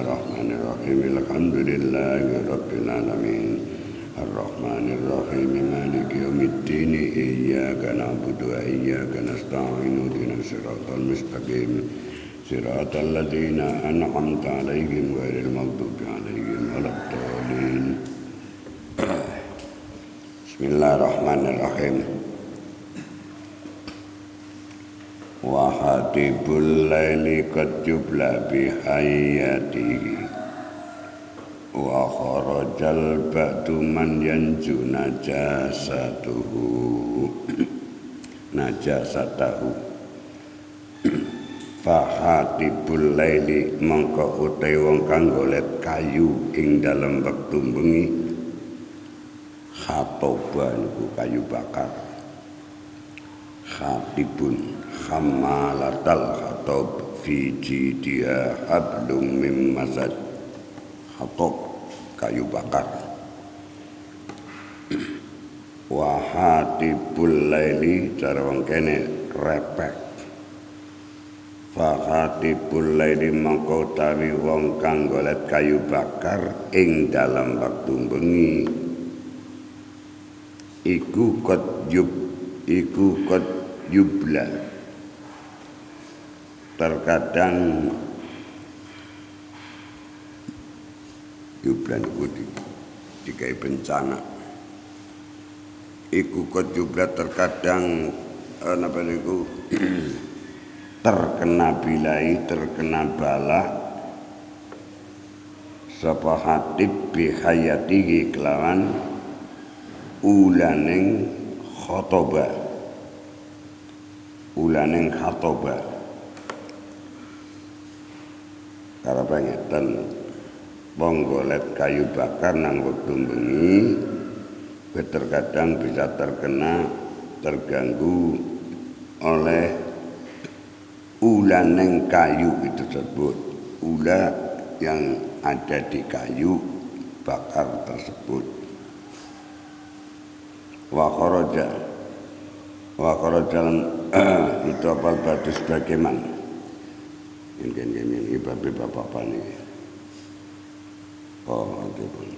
Bismillahirrahmanirrahim. Alhamdulillahirabbil alamin. Arrahmanirrahim. Maliki yaumiddin. Iyyaka na'budu wa iyyaka nasta'in. Ihdinas siratal mustaqim. Siratal ladzina an'amta 'alaihim ghairil maghdubi 'alaihim waladdallin. Bismillahirrahmanirrahim. Wa hatibul laili qad jubla bihayatihi wa kharajal ba'du man yanju najasatahu fa hatibul laili mangka utai wong kang golet kayu ing dalem wektu bengi khatoban ku kayu bakar khatibun khamalatal khatab fi jidiha hablum mim masad khatab kayu bakar wa hatibul laili cara wong kene repek fa hatibul laili mangko utawi wong kang golet kayu bakar ing dalam waktu bengi iku qad yubla terkadang yublan iku dikai bencana iku qad yubla terkadang napa niku terkena bilai terkena bala sapa hatib bihayatihi kelawan ulaning khotoba karena pengetan bonggolet kayu bakar nang wektu bengi terkadang bisa terganggu oleh ulaning kayu itu tersebut, ula yang ada di kayu bakar tersebut. Wa kharaja itu apal batus bagaimana ini bapak-bapak ini itu pun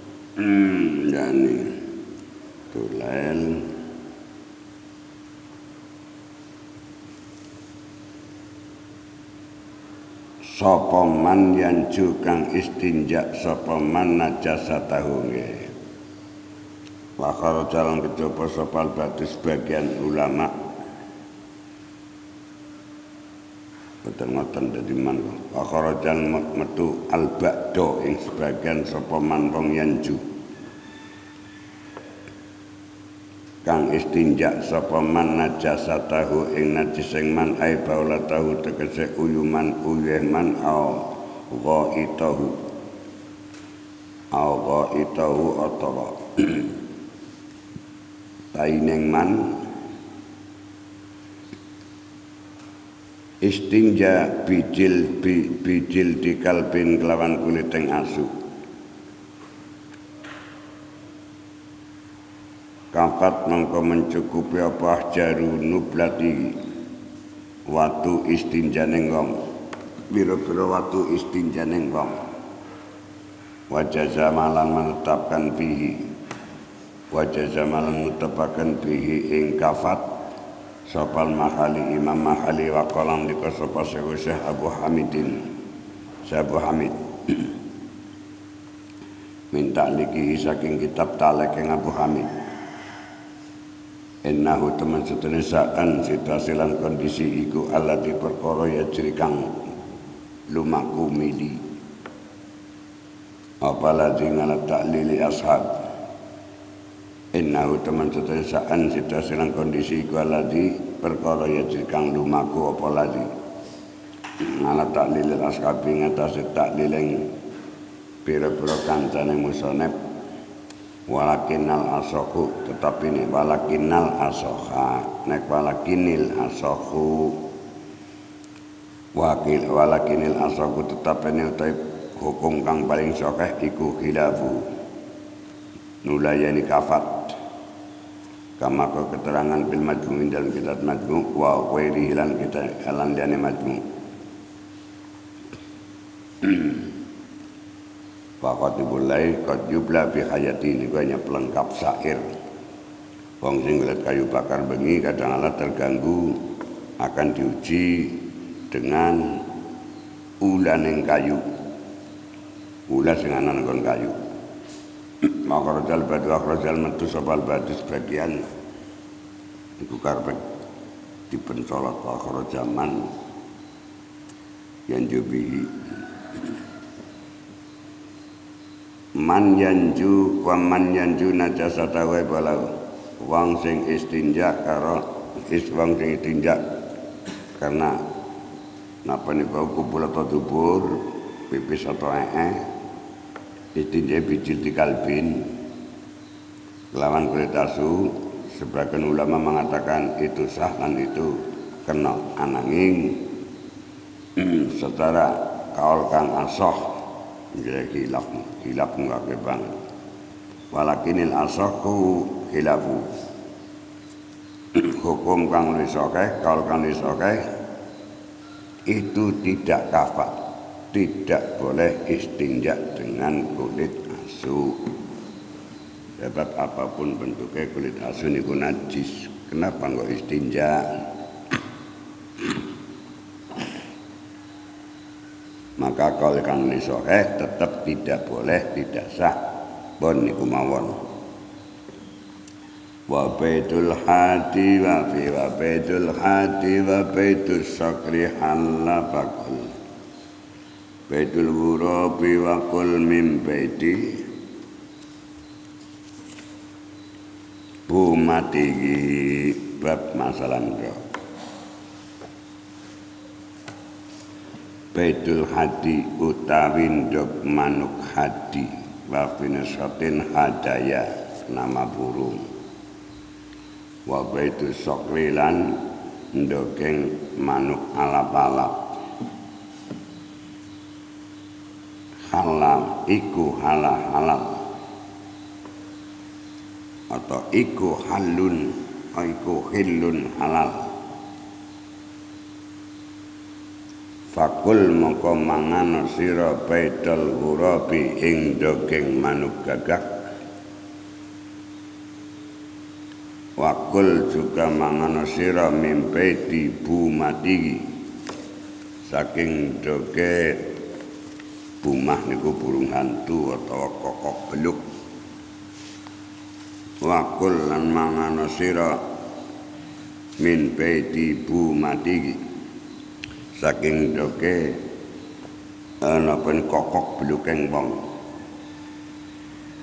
yani tulail sapa man yanju kang istinja sapa man najasatahu nggih wa kharaja kecoba sapa batus sebagian ulama boten dadi man wa kharaja metu al-ba'do ing sebagian sapa man wong yanju kang istinja sapa man najasatahu ing najis ing man ai baulatahu tegese uyuman uyeh man au ghaitahu atawa taineng man istinja bijil di kalbin kelawan kuliting asu kafat mengko mencukupi apa jaru nublati watu istinjaning wong biro-biro watu istinjaning wong wajah zamalan menetapkan bihi ing kafat sopal mahali imam mahali wa qalam dika sapa Syekh Abu Hamid minta liki saking kitab talek yang Abu Hamid innahu teman setenisaan situasi lan kondisi iku alati perkara ya kang lumaku mili apalagi ngalat taklili ashab innahu teman setenisaan situasi lan kondisi iku alati perkara ya kang lumaku apalagi ngalat taklili ashab ngatasi takliling pira-pira kancane musonep walakinal asohu tetapi nek walakinal asoha nek walakinil asohu walakinil asohu tetapi nek hukum kang paling sokeh iku khilafu nulayani kafat kama keterangan bil majmu' dalam kitab majmu' wa ghairi lan kita alan liane majmu' Fakhatibul lail qad yubla bi hayati niku hanya pelengkap syair. Wong sing golek kayu bakar bengi kadang-kala terganggu akan diuji dengan ulaning kayu. Ula sing ana nggon kayu. Makarajal badu akhrajal metu sapa badu sebagian iku karpet dipencolot akhrajaman yang jubihi man yanju wa man yanju najasata wa balau wong sing istinja karo wong sing istinja karena napa niku kubul atau dubur pipis atau istinja bijil di kalbin lawan kulit asu. Sebagian ulama mengatakan itu sah dan itu kena ananging secara kaul kang asoh jadi hilaf nggak banget walakinil asohu hilafu hukum kang lisokeh kaul kang lisokeh itu tidak kafat, tidak boleh istinja dengan kulit asu. Sebab apapun bentuknya kulit asu niku najis. Kenapa enggak istinja? Maka kalau kang lisoheh tetap tidak boleh, tidak sah. Bon niku mawon. Wa baitul hati wa fi wa baitul hati wa baitus sakri halafakul. Baitul ghurabi wa kul min baiti mati bab masalah ndok. Baitul hadi utawi ndok manuk hadi wa finasatin hadaya nama burung wa baitus sokrilan ndokeng manuk alap-alap halal iku halal atau iku halun iku hilun halal fakul mongko mangan sira baitul ghurabi ing daging manuk gagak wakul juga mangan sira mimpi di bumati saking doge bumah niku burung hantu atau kokok beluk wakul lan mangan sira min baiti bu mati saking doke ana pen kokok belukeng wong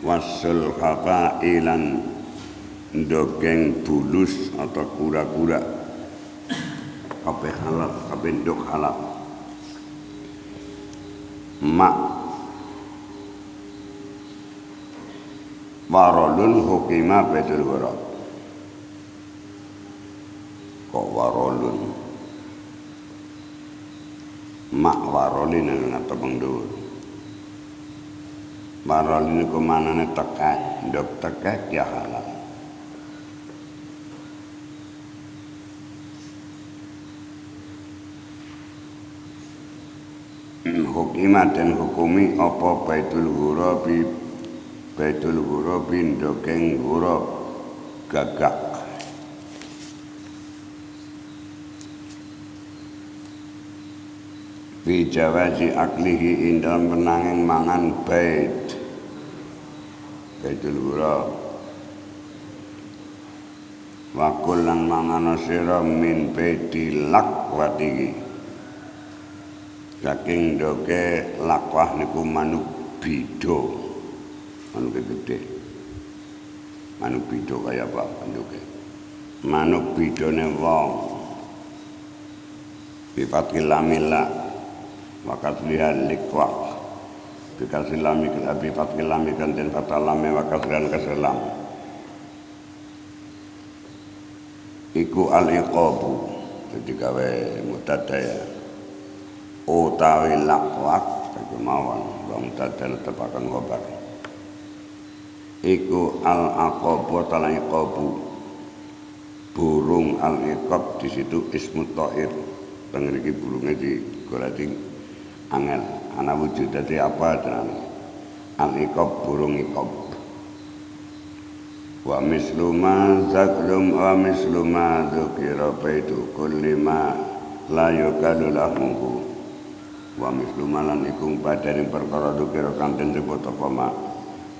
wasul khafailan ndogeng bulus atau kura-kura kabeh halal kabeh ndok halal mak warolun hukima baitul ghurab kok warolun mak warolin ana tembung dhuwur warolin iku manane tekek ndok tekek ya halal hukima dan hukumi apa baitul ghurabi ndokeng ghurab gagak fi jawazi aklihi indal menanging mangan baitul ghurab wakul lan mangan sira min baiti lakwati saking doke lakwah niku manuk bido manuk gede manuk bido kaya apa bentuknya manuk bidone wong bifatil lamila wakat lihat likwah bikasih lami bifatil lami kanten fatal lami wakat lihat keselam iku al-iqabu jadi gawe mutadaya utawi lakwak kemauan wong mutadaya tepakan ngobar iku al-aqabu talai qabu burung al-iqab di situ ismu ta'ir tengriki burungnya di golati angel ana wujud dadi apa jenenge al-iqab burung iqab. Wa misluma zaklum wa misluma dzukira baitu kulli ma la yukalu lahmuhu. Wa misluma lan iku padane perkara dzukira kang den sebut apa ma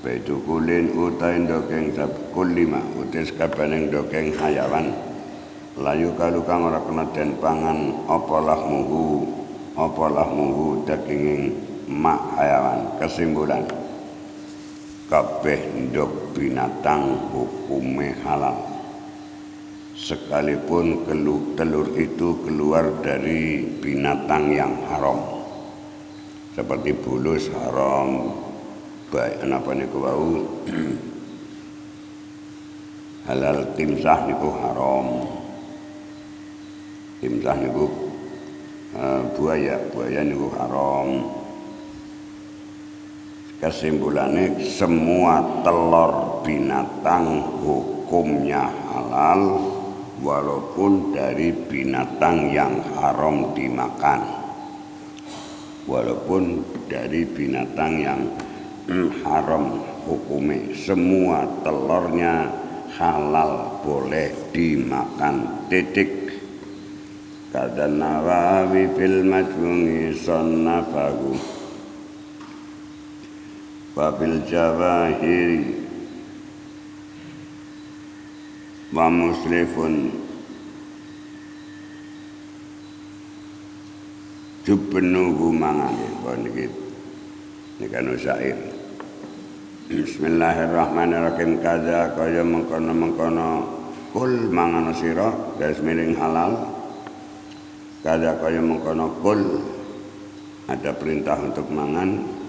baitu kulin utain dokeng sab kulli ma utis kabehane dokeng hayawan la yukalu kang ora kena den pangan apa lahmuhu daginging mak hayawan. Kesimpulan kabeh ndok binatang hukume halal sekalipun telur itu keluar dari binatang yang haram seperti bulus haram, baik napa niku wau halal, timsah niku haram, timsah niku buaya niku haram. Kesimpulannya semua telur binatang hukumnya halal walaupun dari binatang yang haram dimakan. Walaupun dari binatang yang haram hukumnya, semua telurnya halal boleh dimakan. Titik. Kata Nawawi fil Majmu'i sannafahu wabil jawahiri wa muslifun jubnuhu mangane niki nikan syair. Bismillahirrahmanirrahim. Kaza kaya mengkono kul mangan sira garis miring halal. Kaza kaya mengkono kul ada perintah untuk mangan.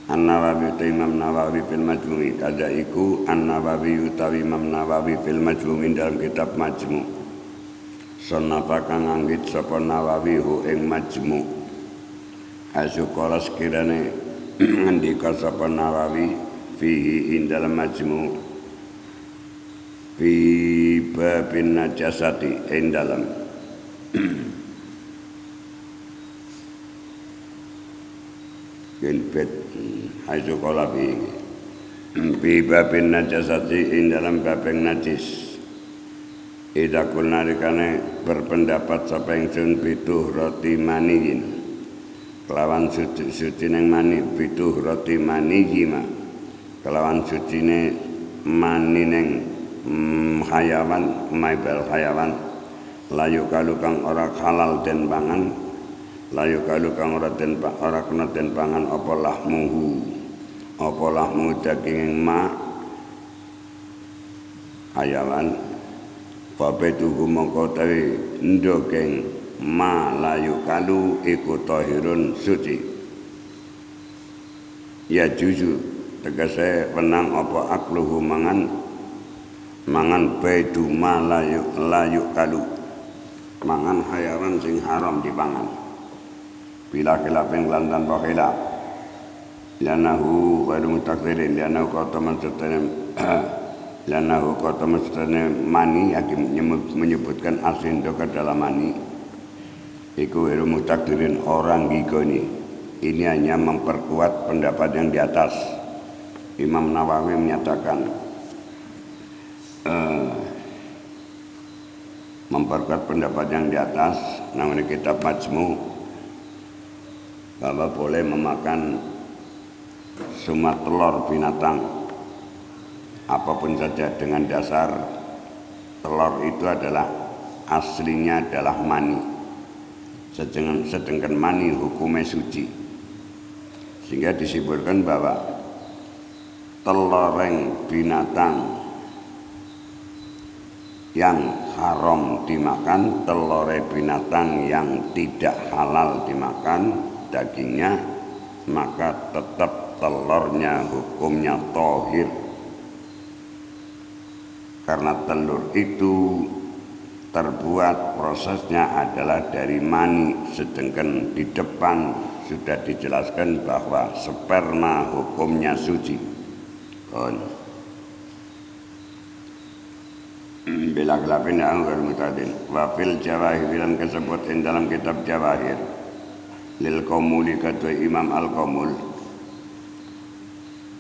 An-Nawawi utawi Imam Nawawi fil Majmu' kada iku An-Nawawi utawi Imam Nawawi fil Majmu' dalam kitab Majmu'. Sannafa kang anggit sapa Nawawi hu ing Majmu'. Asyukala sekirane ngendika sapa Nawawi fihi ing dalam Majmu' fi babin najasati ing dalam genbet hayu kala bi babin najasati ing dalam babeng najis. Ida kulnarikane berpendapat sapa ingsun pituh roti maniyin kelawan suci ning mani pituh roti maniyima kelawan sucine mani ning hayawan maibal hayawan layu kalukang ora halal den pangan layu kalu kang ora kena den pangan apa lahmu daging ma hayawan babetuhu mongko tawi ndokeng ma layu kalu iku tahirun suci ya juzu tegese wenang apa akluhu mangan baitu ma layu kalu mangan hayawan sing haram dipangan bila khilafin lan tanpa khilaf lanahu ghairu mutakdirin lanahu kota mestane mani hakim menyebutkan asindo ke dalam mani iku ghairu mutakdirin orang gigoni. Ini hanya memperkuat pendapat yang di atas. Imam Nawawi menyatakan memperkuat pendapat yang di atas namanya kitab Majmu' bahwa boleh memakan semua telur binatang apapun saja dengan dasar telur itu adalah aslinya adalah mani, sedangkan mani hukumnya suci, sehingga disimpulkan bahwa telureng binatang yang haram dimakan, telur binatang yang tidak halal dimakan dagingnya, maka tetap telurnya hukumnya thahir karena telur itu terbuat prosesnya adalah dari mani, sedangkan di depan sudah dijelaskan bahwa sperma hukumnya suci. Bila kelapin anggar mutadin wafil jawahir dan kesebut dalam kitab Jawahir lil Qomuli kadwa Imam Al-Qomul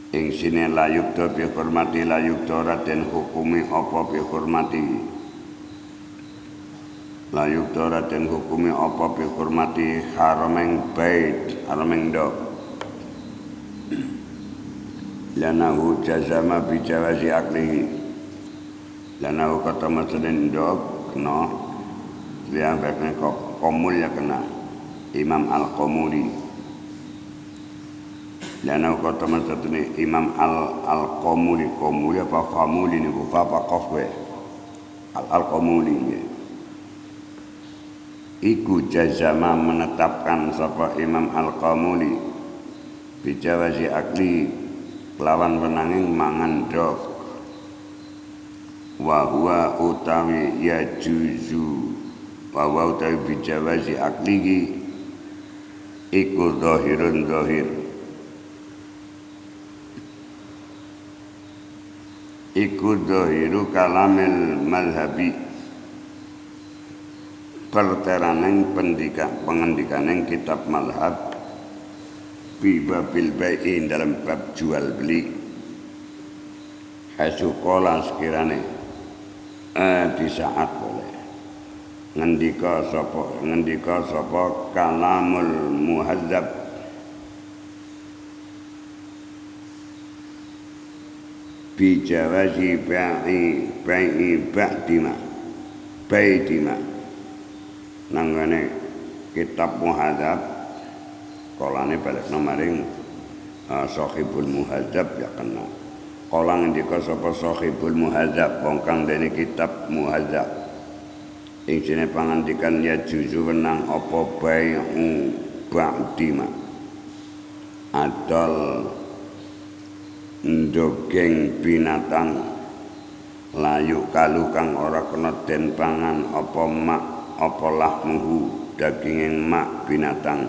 ing sine layukta bi hormati layukta raden hukumi apa bi hormati layukta raden hukumi apa bi hormati harameng bait harameng dok lanahu jazama bi jawazi aklihi lanahu kata masaden dok kena dia berkena komul ya kena Imam Al-Qamuli lanahu kata masaden Imam Al-Qamuli komuli apa famuli niku apa qafwe Al-Qamuli ya. Iku jazama menetapkan sapa Imam Al-Qamuli bijawazi akli lawan wenanging mangan dok wa huwa utawi ya juzu wa huwa utawi bijawazi akli iku zahirun zahir iku zahiru kalamil mazhabi perteraneng pengendikaning kitab mazhab bibabil bai'in dalam bab jual beli hasukola sekirane di saat boleh ngendika sapa kalamul muhadzab bijawazi bai'i ba'dima nanggane kitab muhadzab kolane balik nomaring Shahibul Muhadzab ya kena kolang ngendika sapa Shahibul Muhadzab wong kang dene kitab Muhadzab ing sine pangandikan ya juzu wenang apa bai'u ba'dima adol ndogeng binatang layu kalu kang ora kena den pangan apa mak apa lahmuhu daging mak binatang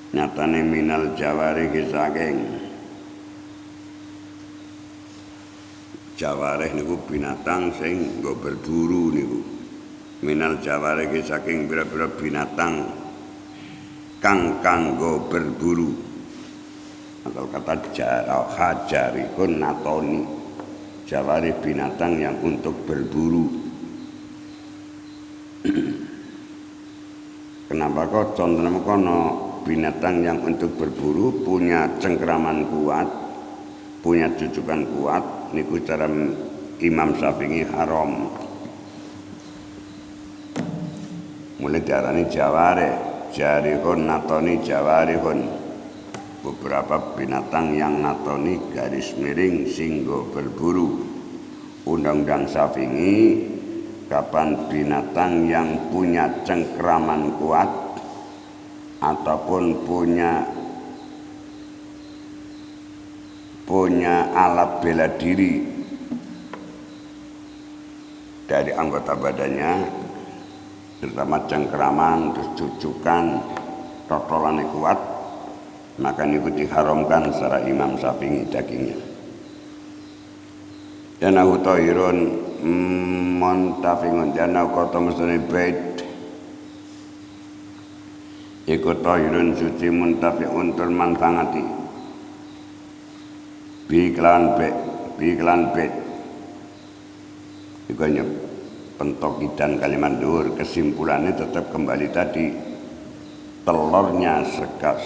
nyatane minal jawari saking jawareh niku binatang sing nggo berburu niku minal jawari saking pira-pira binatang kang kanggo berburu atau kata hajarikun natoni jawari binatang yang untuk berburu. Kenapa kok contohnya kono binatang yang untuk berburu punya cengkraman kuat, punya jujukan kuat, niku cara Imam Syafi'i haram. Mulai diarani jaware, jarihun natoni jawarihun. Beberapa binatang yang natoni garis miring singgo berburu. Undang-undang Syafi'i kapan binatang yang punya cengkraman kuat ataupun punya alat bela diri dari anggota badannya terutama cengkraman terus jujukan totolannya kuat maka itu diharamkan secara Imam Syafi'i dagingnya dan aku tohirun montafingun dan aku kata mesti bait ikut tohirun suci muntafi'un termanfaati biklan bet ikutnya pentokidan kalimat dur kesimpulannya tetap kembali tadi telurnya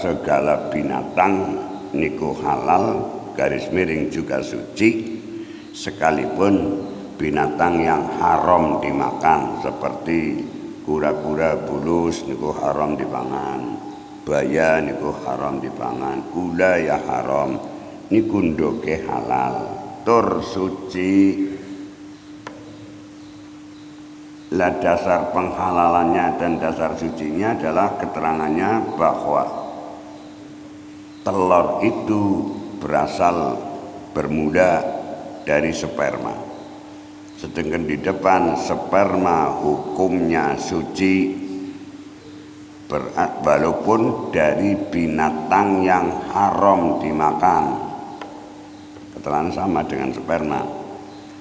segala binatang niku halal garis miring juga suci sekalipun binatang yang haram dimakan seperti kura-kura bulus niku haram dipangan baya niku haram dipangan ula ya haram niku ndoke halal tur suci lah dasar penghalalannya dan dasar sucinya adalah keterangannya bahwa telur itu bermula dari sperma sedangkan di depan sperma hukumnya suci walaupun dari binatang yang haram dimakan keterangan sama dengan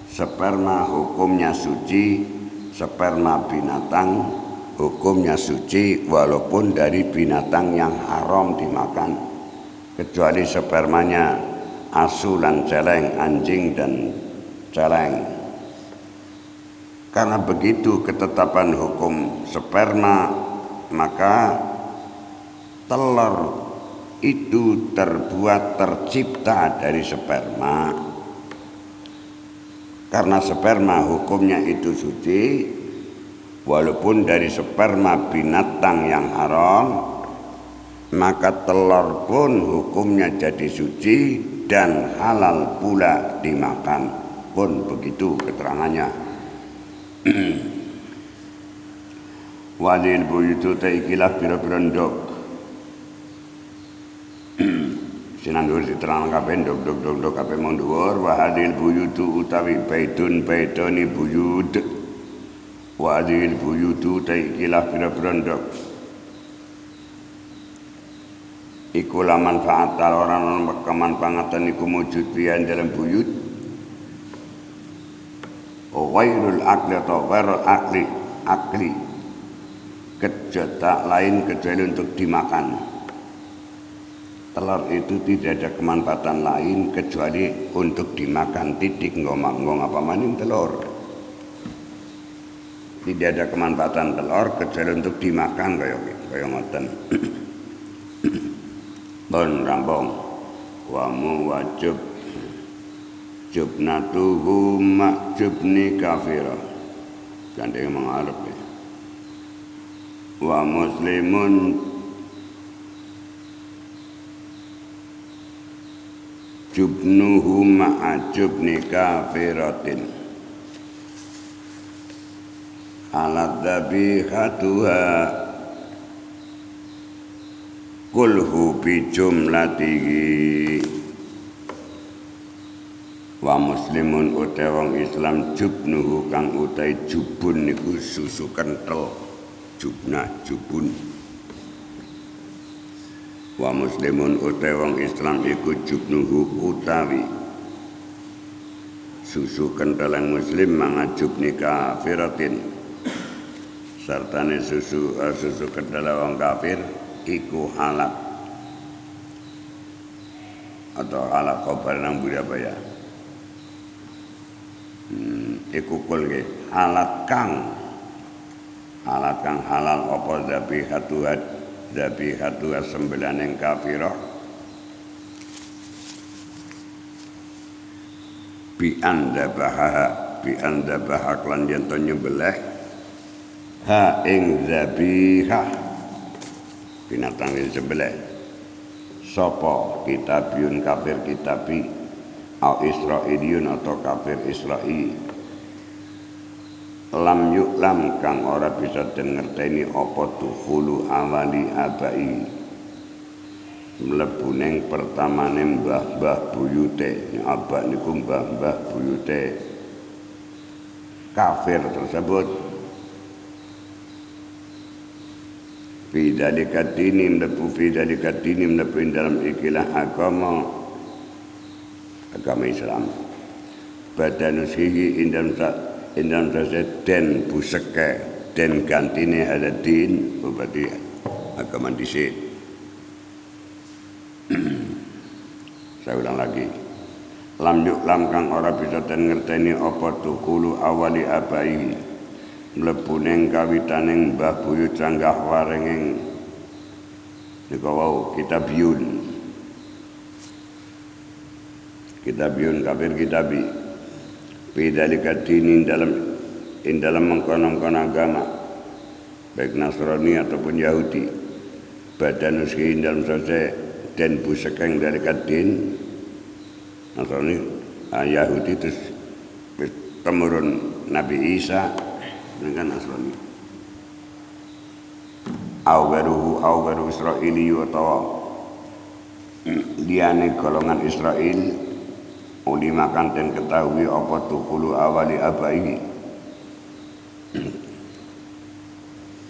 sperma hukumnya suci sperma binatang hukumnya suci walaupun dari binatang yang haram dimakan kecuali spermanya asu dan celeng, anjing dan celeng. Karena begitu ketetapan hukum sperma, maka telur itu tercipta dari sperma. Karena sperma hukumnya itu suci, walaupun dari sperma binatang yang haram, maka telur pun hukumnya jadi suci dan halal pula dimakan. Pun begitu keterangannya. Walil buyutu taikilah pira-pira ndok. Sinandur diterang kabeh ndok kabeh mung dhuwur. Wa hadil buyutu utawi baitoni buyut. Wa hadil buyutu taikilah pira-pira ndok. Iku la manfaat orang kemanfaatan iku mujud pian dalam buyut. Ghairul akli atau ghairul akli tak lain kecuali untuk dimakan. Telur itu tidak ada kemanfaatan lain kecuali untuk dimakan. Titik ngomong apa maning telur. Tidak ada kemanfaatan telur kecuali untuk dimakan kaya ngoten. Bon rampung wa muwajib jubnatuhu makjubni kafira gandeng mengarep ya. Wa muslimun jubnuhu ma'ajubni kafiratin alat dabihatuha kulhu bi jumlatihi. Wa muslimun utai wong Islam jubnuhu kang utai jubun niku susu kental. Jubun. Wa muslimun utai wong Islam iku jubnuhu utawi susu kental yang muslim mangajubni kafiratin. Sartane susu kental wong kafir iku halak atau halak kobar nang Budapaya. Iku kul nggih alat kang halal apa zabihatuha sembelihan kafirah bi anda baha klan yen to nyembelih ha ing zabihah binatang disembelih sapa kitabiyun kafir kitabi au Israiliyun atau kafir Israil lam yuklam kang ora bisa den ngerteni apa tuhulu awali abai mlebu ning pertamane mbah-mbah buyute abah niku mbah-mbah buyute kafir tersebut fi dalika dini mlebu dalam ikilah agama Islam badanusihi indam saja den buseke den gantine ada din berarti agama dhisik. Saya ulang lagi lam yuklam kang ora bisa den ngerteni apa tukulu awali abai mlebu ning kawitaning mbah buyut canggah warenging nika wau kitabiyun kafir kitabi bidalika dini dalam mengkonon-konon agama baik Nasrani ataupun Yahudi badanuski dalam selesai dan busekeng dari kadin Nasrani Yahudi terus temurun Nabi Isa dengan Nasrani awgaru Israili atau liane golongan Israel ulima kanten ketahui apa tukulu awali abai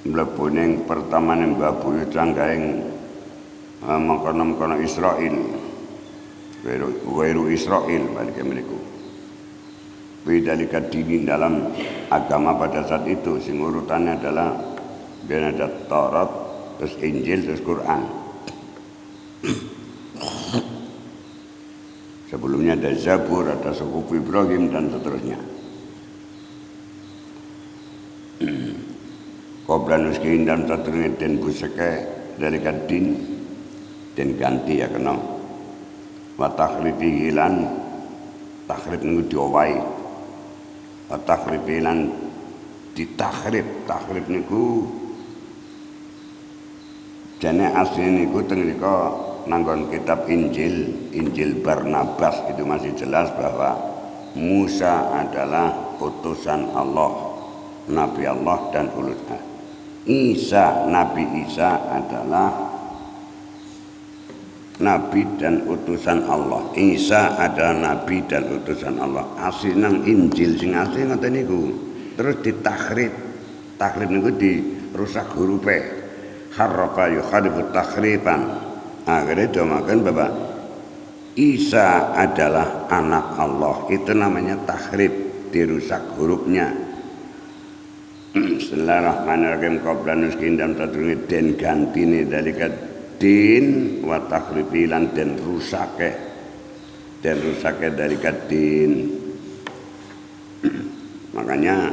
mlebu ning pertamane mbah buyut canggaing mengkono-kono Israel Wairu Israel balik mriku bidalika dini dalam agama pada saat itu sing urutannya adalah biar ada Taurat terus Injil terus Quran Sebelumnya ada Zabur, ada suhuf Ibrahim dan seterusnya. Qabla nuskiin dan saturnya den buseke dari kadin den ganti ya kena. Wa takhrifi hilan takhrib niku diowahi. Wa takhrifi hilan takhrib niku jane asline niku teng mriko nanggon kitab Injil Barnabas itu masih jelas bahwa Musa adalah utusan Allah, Nabi Allah dan ulul azmi. Nabi Isa adalah Nabi dan utusan Allah. Isa adalah Nabi dan utusan Allah. Asli nang Injil sing asli ngoten niku. Terus ditakhrib. Takhrib niku dirusak hurufe. Harrafa yukhalifu takhriban. Akhirnya domakan bahwa Isa adalah anak Allah. Itu namanya takhrib, dirusak hurufnya. Bismillahirrahmanirrahim. Qabla nuskin dan tatruni den gantine dalika din wa takhrifi lan den rusake dalika din. Makanya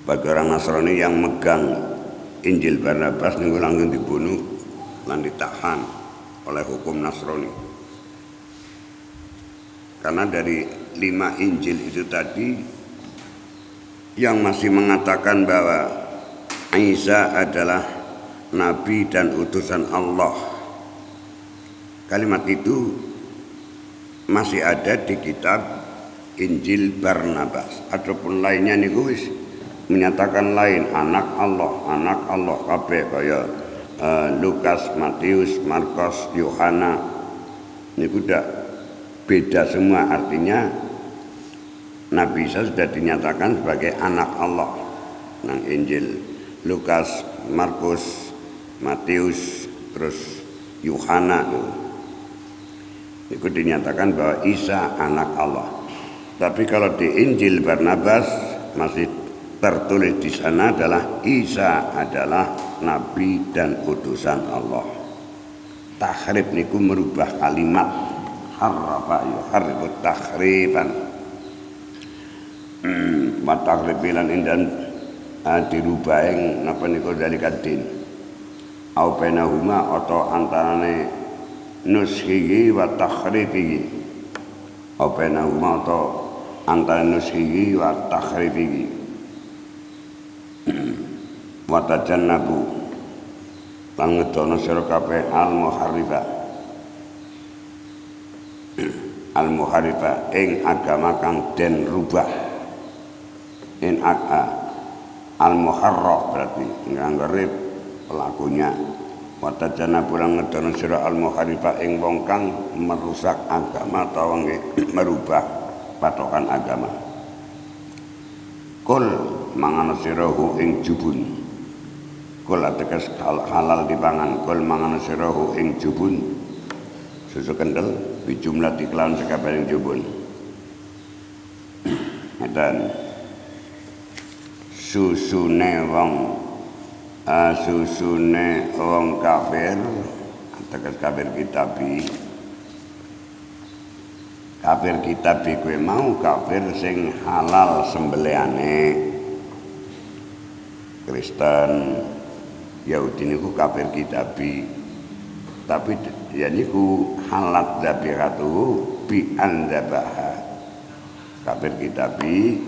bagi orang Nasrani yang megang Injil Barnabas niku langsung dibunuh lan ditahan oleh hukum Nasrani. Karena dari 5 Injil itu tadi yang masih mengatakan bahwa Isa adalah Nabi dan utusan Allah. Kalimat itu masih ada di kitab Injil Barnabas. Ataupun lainnya niku wis menyatakan lain, anak Allah kabeh kaya Lukas, Matius, Markus, Yohana. Niku udah beda semua, artinya Nabi Isa sudah dinyatakan sebagai anak Allah. Nang Injil Lukas, Markus, Matius, terus Yohana itu dinyatakan bahwa Isa anak Allah. Tapi kalau di Injil Barnabas masih tertulis di sana adalah Isa adalah Nabi dan utusan Allah. Takhrib niku merubah kalimat. Harrafa yuharribu takhriban. Matakhribilan indan dirubah ing napa niku dalika din. Au bainahuma atau antarane nuskhihi wa takhribihi. Au bainahuma atau antara nuskhihi wa takhribihi. Wa tajannabu lan ngedono sira kabeh al-muharifa ing agama kang den rubah. Al-muharraf berarti nganggere pelakunya. Watajana pulang ngedono sira al-muharifa ing wong kang merusak agama utawa merubah patokan agama. Kul mangan sirahu ing jubun. Kul ateges halal dipangan. Kul mangan sirahu ing jubun. Susu kental bijumlah dikelawan sekabehing jubun. Dan susune wong kafir ateges kafir kitabi kowe mau kafir sing halal sembelihane. Kristen Yahudi niku kafir kitabi, tapi ya niku halat dzabihatu bi andabaha. Kafir kitabi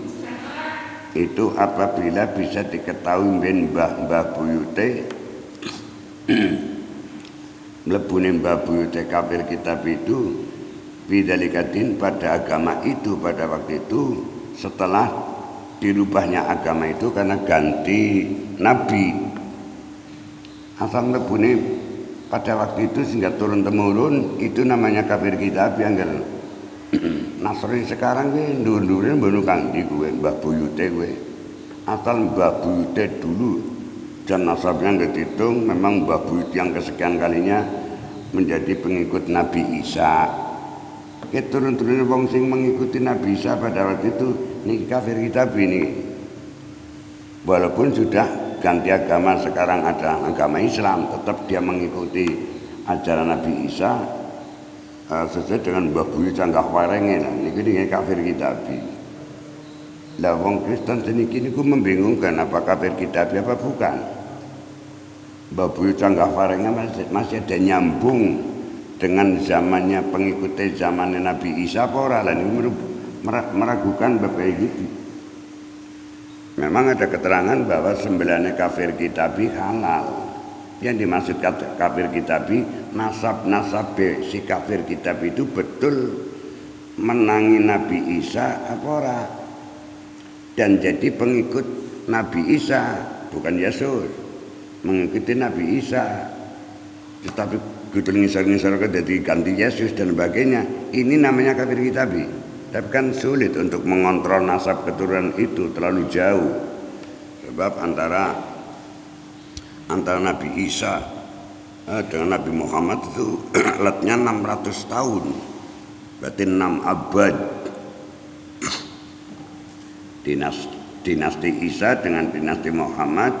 itu apabila bisa diketahui mbah buyute mlebune mbah buyute kafir kitab itu bidalikatin pada agama itu pada waktu itu setelah dirubahnya agama itu karena ganti nabi. Asal mlebune pada waktu itu sehingga turun temurun itu namanya kafir kitab yang Nasrani sekarang gue ndur-ndurin mbok kanthi gue mbah buyute gue. Asal mbah buyute dulu dan nasabnya nggak dihitung, memang mbah buyut yang kesekian kalinya menjadi pengikut Nabi Isa. Turun-turun wong sing mengikuti Nabi Isa pada waktu itu niki kafir kitab ini. Walaupun sudah ganti agama sekarang ada agama Islam, tetap dia mengikuti ajaran Nabi Isa. sesuai dengan Mbah Buyu Canggah Warenge lah niki dengan kafir kitabi. Lah wong Kristen seniki niku membingungkan apa kafir kitabi apa bukan. Mbah Buyu Canggah Warenge masih ada nyambung dengan zamannya pengikuti zamannya Nabi Isa apa ora lah niku meragukan bapak gitu. Memang ada keterangan bahwa sembelannya kafir kitabi halal. Yang dimaksud kafir kitabi nasab si kafir kitabi itu betul menangi Nabi Isa apa ora, dan jadi pengikut Nabi Isa bukan Yesus, mengikuti Nabi Isa, tetapi gudul ngisar-ngisar ke jadi ganti Yesus dan sebagainya. Ini namanya kafir kitabi. Tapi kan sulit untuk mengontrol nasab keturunan itu, terlalu jauh. Sebab antara Nabi Isa dengan Nabi Muhammad itu alatnya 600 tahun. Berarti 6 abad. Dinasti Isa dengan dinasti Muhammad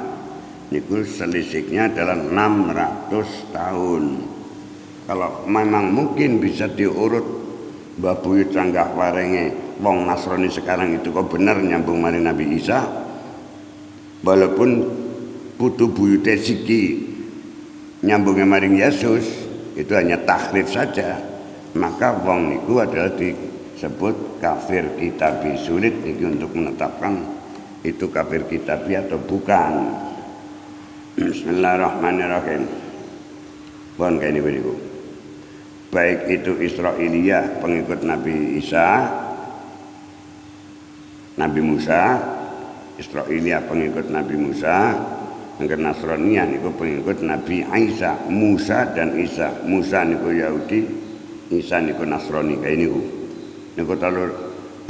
itu selisihnya adalah 600 tahun. Kalau memang mungkin bisa diurut Mbah Buyu Canggah Warenge wong Nasrani sekarang itu kok benar nyambung mari Nabi Isa, walaupun putu buyute siki nyambungnya maring Yesus itu hanya tahrif saja, maka wong niku adalah disebut kafir kitabi. Sulit iki untuk menetapkan itu kafir kitabi atau bukan. Bismillahirrahmanirrahim. Pun kene niku. Baik itu Israiliyah pengikut Nabi Isa, Nabi Musa, Israiliyah pengikut Nabi Musa, yang Nasraniyah niku pengikut Nabi Isa, Musa dan Isa. Musa niku Yahudi, Isa niku Nasrani. Kayak niku. Niku terlalu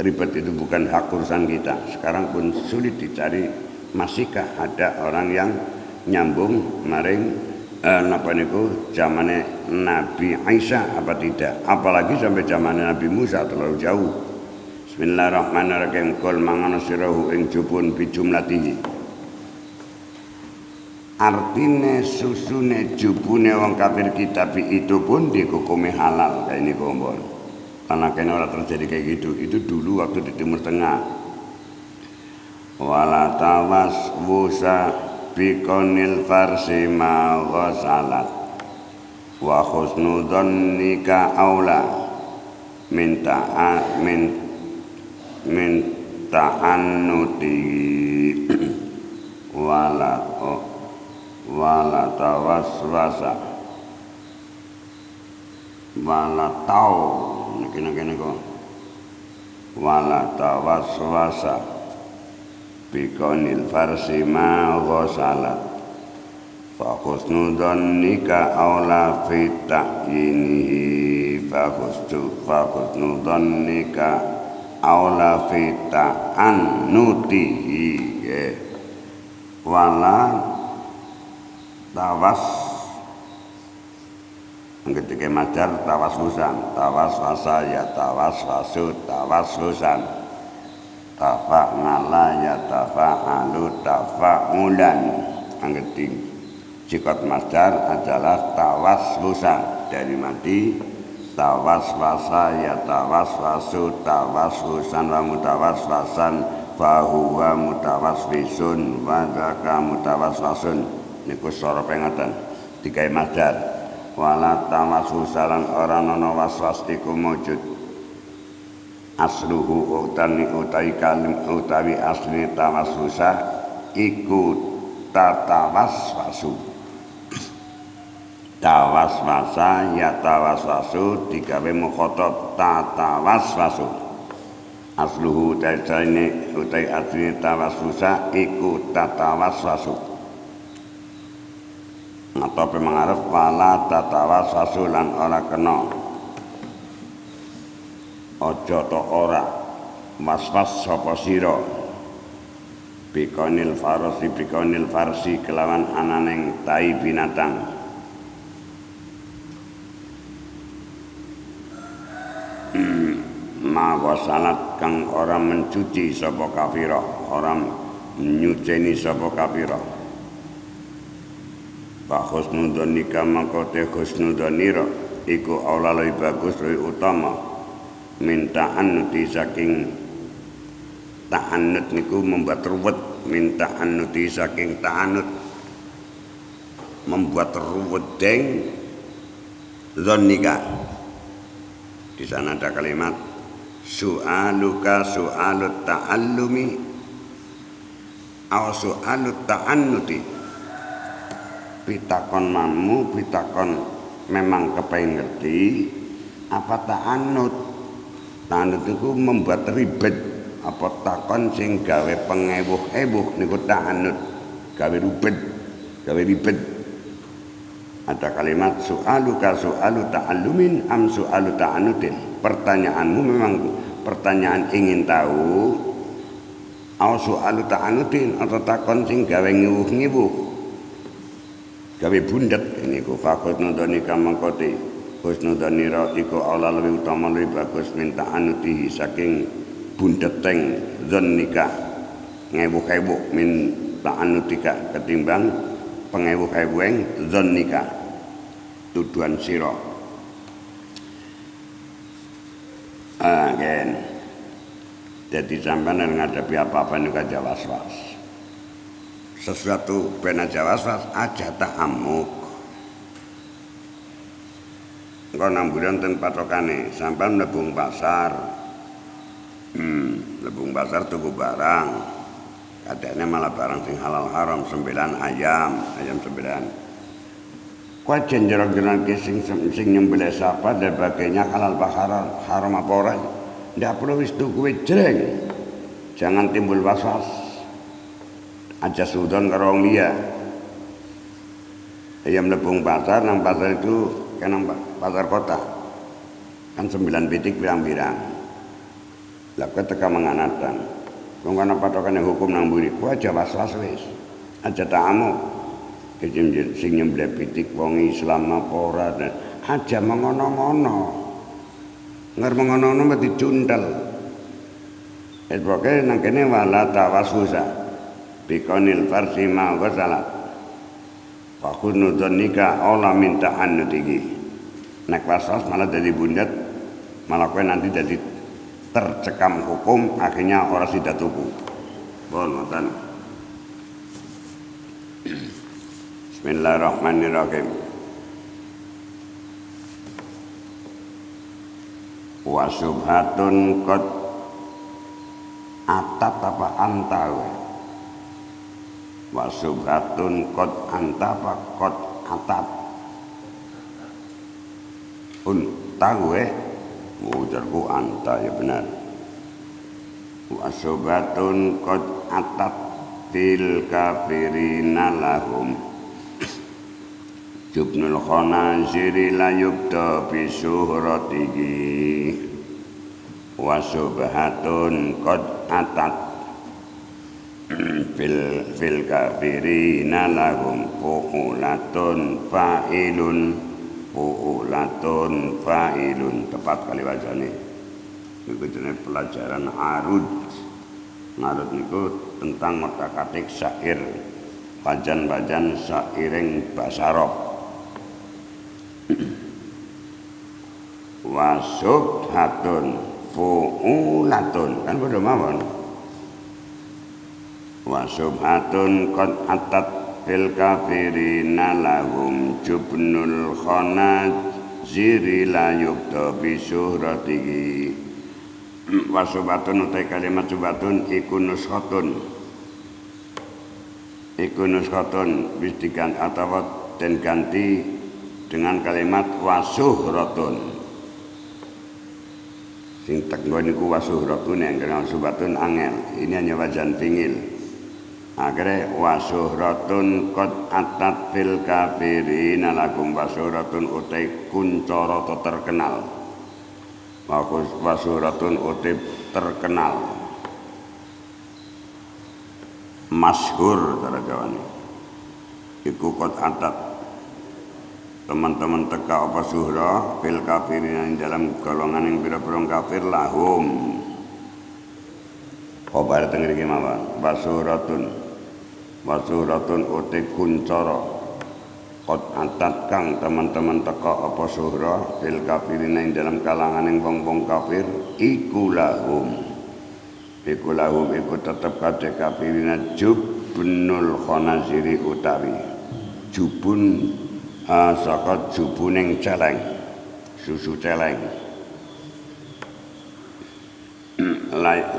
ribet, itu bukan hak urusan kita. Sekarang pun sulit dicari masihkah ada orang yang nyambung maring napa niku zamane Nabi Isa apa tidak, apalagi sampai zamane Nabi Musa, terlalu jauh. Bismillahirrahmanirrahim. Qul mangana sirahu ing jupun bijumlatihi. Artine susune jubune wong kafir kitab itu pun dihukumi halal kayak niku mbon. Karena kene ora terjadi kayak gitu. Itu dulu waktu di Timur Tengah. Wala tawas wusa bikonil farsi ma ghasalat wa husnu dhannika aula min ta'annuti wala tawaswasa wala tau niki kok wala tawaswasa bikonil farsi ma ghasalat fa husnu dhannika aula fi ta'yinihi fa husnu dhannika aula fi ta'annutihi wala tawas ketika majar tawaslusan tawaswasa ya tawaswasu tawaslusan tafa'ala ya tafa'alu tafa'ulan. Anggeting sikot masdar adalah tawaslusan dari mati tawaswasa ya tawaswasu tawaslusan wa mutawaswasan fahuwa mutawaswisun wa dzaka mutawaswasun. Niku sora pengatan digawe masdar wala tawaslusan ora ana waswas iku mujud asluhu utawi asli tawaslusa iku tatawaswasu tawaswasa ya tawaswasu digawe mukhatab tatawaswasu asluhu utai asli tawaslusa iku tatawaswasu atau pemangarep wala tatawaswasu lan ora kena ojo to ora waswas sapa sira bikonil farsi kelawan ananing tai binatang ma wasalat kang ora mencuci sapa kafira, ora nyuceni sapa kafira. Fa husnudzanika mangko te husnudzanira iku aula luwih bagus luwih utama minta anuti saking ta'anut niku membuat ruwet minta anuti saking ta'anut membuat ruwet deng zonnika. Di sana ada kalimat su'aluka su'alut ta'allumi aw su'alut ta'annuti. Pitakon mamu, pitakon memang kepengen ngerti apa ta'annut. Ta'annut itu membuat ribet. Apa takon sing gawe pengewuh-ewuh niku ta'annut. Gawe ribet. Ada kalimat su'aluka su'alu ta'allumin am su'alu ta'annutin. Pertanyaanmu memang pertanyaan ingin tahu au su'alu ta'annutin atau takon sing gawe ngiwuh-ngiwuh. Gawe bundet niku fakut nudoni kamangkoti husnudoni ra iku ala luwih utama luwih bagus minta anuti saking bundeteng zonnika ngewuh-ewuh min ta'anutika ketimbang pengewuh-ewuheng zonnika tuduhan sira. Again. Jadi sampean ngadepi apa-apa niku aja was-was. Sesuatu ben aja was-was aja ta'amuk. Engko nang mburan ten patokane sampean mlebung pasar. Mlebung pasar tuku barang. Kadane malah barang sing halal haram 9 ayam 9. Kok jenjer-jenjer sing nyembelih sapa dan sebagainya halal haram apa ora? Ndak perlu wis tuku jreng. Jangan timbul was-was. Aja sudon karo wong liya. Ayam lebung pasar nang pasar itu kan nang pasar kota. Kan 9 pitik pirang-pirang. Lah kowe teka manganatan. Wong ana patokane hukum nang mburi, kowe aja was-was wis. Aja ta'amu. Kejemjer sing nyembelih pitik wong Islam apa ora. Aja mengono-ngono. Ngar mengono-ngono mesti cundel. Pokoke nang kene wala tawasusa. Bikonil farsi ma wasalat fakhudnu dhannika ola minta annutigi. Nek waswas malah jadi bundet, malah kowe nanti jadi tercekam hukum, akhirnya orang tidak tuku. Bon ngoten. Bismillahirrahmanirrahim. Wa subhatun qad atat apa antawe. Wa subhatun qad antapa qad atat tahu ujarku anta ya benar. Wa subhatun qad atat fil kafirina lahum jubnul khanaziri la yubda bi suhratihi. Wa subhatun qad atat fil kafirina lahum fu'ulatun fa'ilun tepat kali wajane niku jenenge pelajaran arud niku tentang otak-atik syair bajan-bajan syairing basa Arab. Wasubhatun fu'ulatun kan padha mawon. Wa subhatun qad atat fil kafirina lahum jubnul khanaziri la yubda bi syuhratihi. Wa subhatun utai kalimat subhatun iku nuskhatun wis diganti atau dan ganti dengan kalimat wasuhratun. Sing tekno niku wasuhratun yang kena subhatun angel. Ini hanya wajan pingil. Akhirnya wasuhratun qad atat fil kafirin lakum wasuhratun utai kuncoro atau terkenal. Wasuhratun utai terkenal masyhur cara Jawane iku qad atat teman-teman teka apa suhra fil kafirin dalam golongan yang bira-bira kafir lahum kabar teng mriki mawon wasuhratun uti kuncara Qad atat kang teman-teman teka apa suhra fil kafirina ing dalam kalanganing wong-wong kafir iku lahum iku tetep kadhe kafirina jubnul khanaziri utawi jubun saka jubuning celeng susu celeng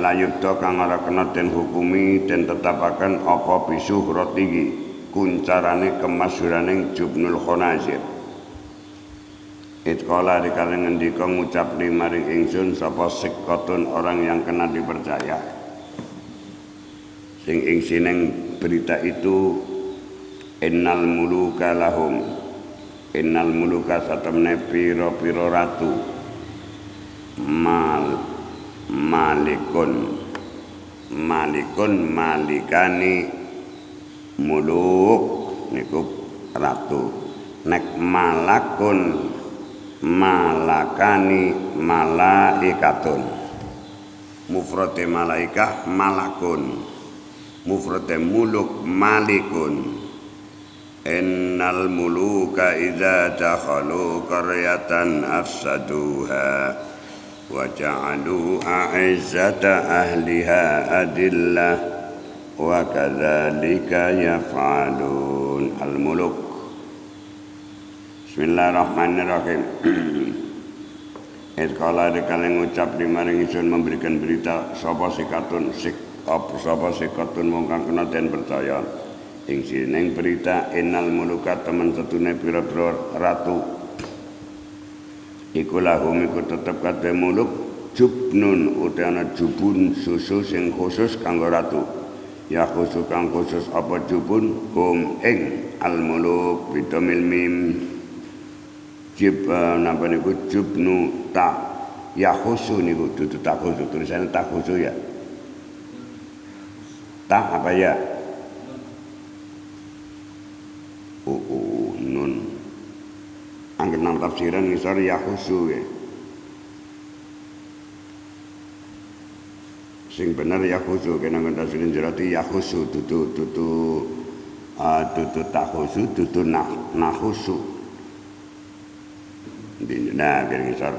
layubda kang ora kena den hukumi den tetapaken apa bisuhrat iki kuncarane kemasyhuraning Jubnul Khanazir. Itqala dikala ngendika ngucap maring ingsun sapa siqatun orang yang kena dipercaya. Sing ing sineng berita itu innal muluka lahum. Innal muluka satemene pira-pira ratu malikani muluk niku ratu nek malakani malaikatun mufrate malaikah malakun mufrate muluk malikun innal muluka idza dakhalu qaryatan afsaduha wa ja'alu a'izzata ahliha adillah wa kadzalika yaf'alun al-muluk. Bismillahirrahmanirrahim. Qala dikala ngucap maring ingsun memberikan berita sapa sikatun wong kang kena den percaya ing sining berita innal muluka temen setune pira-pira ratu iku lahum iku tetep kadhe muluk jubnun utawa jubun susu sing khusus kanggo ratu. Ya khusus kang khusus apa jubun hum ing al-muluk bidomil mim napa niku jubnu ta ya khusus niku dudu tak khusus tulisannya tak khusus ya tak apa ya nun angger nang tafsiran ngisor ya khusus ya sing bener ya khusu kena tafsirin jerati ya khusu dudu tak khusu dudu nah khusu nah biar ngisor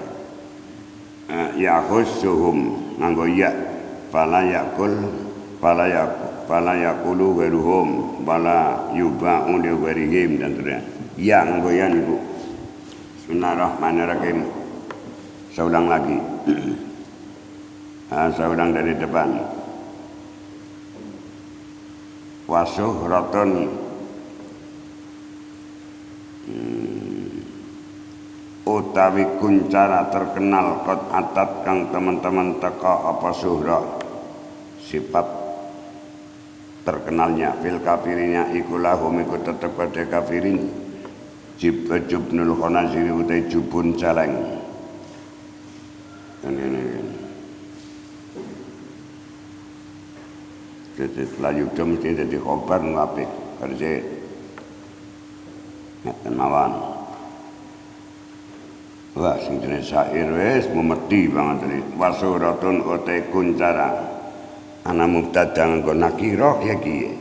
ya khusuhum nganggo ya fala yakulu weruhum fala yuba'u li werihim dan terus ya nganggo ya niku. Bismillahirrahmanirrahim. Saya ulang lagi. Saya ulang dari depan. Wasuhratun utawi kuncara terkenal kot atat kang teman-teman teka apa suhra sifat terkenalnya fil kafirinya ikulahum iku tetep pada kafirin jubnul khanaziri utai jubun celeng ini jadi layu dia mesti jadi khobar ngapik kerja ngeten mawon wah sing jenis syair wis memeti banget ini wasuratun utai kuncara ana mubtada nganggo nakira ya ki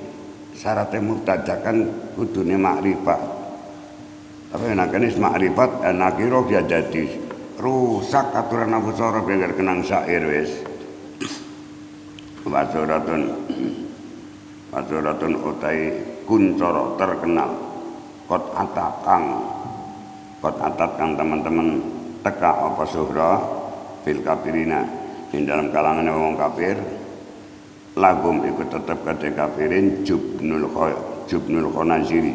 syaratnya mubtada kan kudune makrifat tapi nek jenis makrifat nakira ya jadi rusak aturan Abu Sara biar kenang syair wis Wasuratun utai kuncoro terkenal kot atat kang teman-teman teka apa suhra fil kafirina di dalam kalangan wong kafir lagum ikut tetap kate kafirin jubnul khanaziri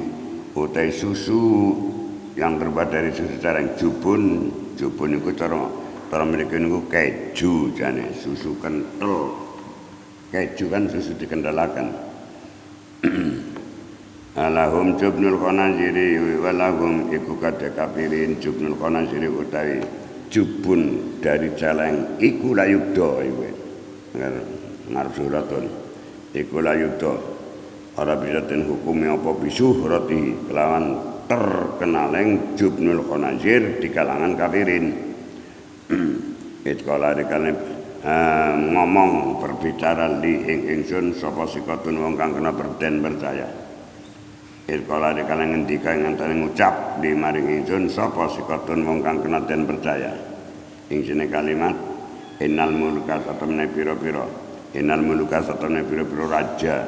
utai susu yang terbuat dari susu careng jubun itu cara mereka niku keju jane susu kental keju kan susu dikendalakan alahum jubnul khanaziri walahum iku kadhe kafirin jubnul khanaziri utawi jubun dari celeng iku layubda iku ngarep suratun iku layubda ora bisa den hukumi apa bisuhrati kelawan terkenaleng jubnul khanazir di kalangan kafirin itqala dikane ngomong berbicara li ing ingsun sapa sikatun wong kang kena berden percaya Irkala dikala ngendika ngantane ngucap di maring ingsun sapa sikotun wong kang kena den percaya. Ing sine kalimat innal mulka satamne pira-pira. Innal mulka satamne pira-pira raja.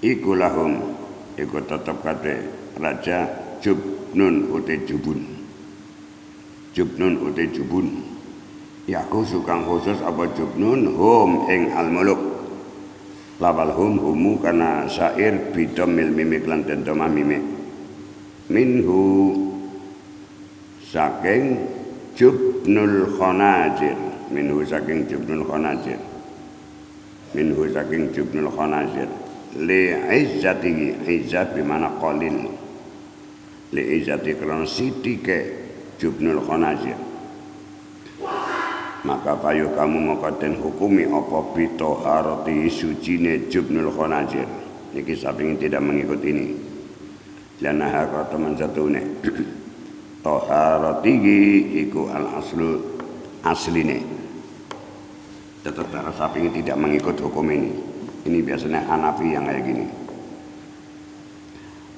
Iku lahum iku tetep kate raja jubnun uti jubun. Jubnun uti jubun. Yaku sukang khusus apa jubnun hum ing al-muluk lawal humu kana syair bidomil mimik lan den domah mimik minhu saking jubnul khanajir minhu saking jubnul khanajir minhu saking jubnul khanajir li izzatihi izzat bimana qalil li izzati krana sitike jubnul khanajir. Maka payu kamu mengkoden hukumi apa bitoharati sucine jubnul khanajir. Niki sapingin tidak mengikut ini. Lanaha kata mansatune. Toharatihi iku al aslu asline. Tetap cara sapingin tidak mengikut hukum ini. Ini biasanya Hanafi yang kayak gini.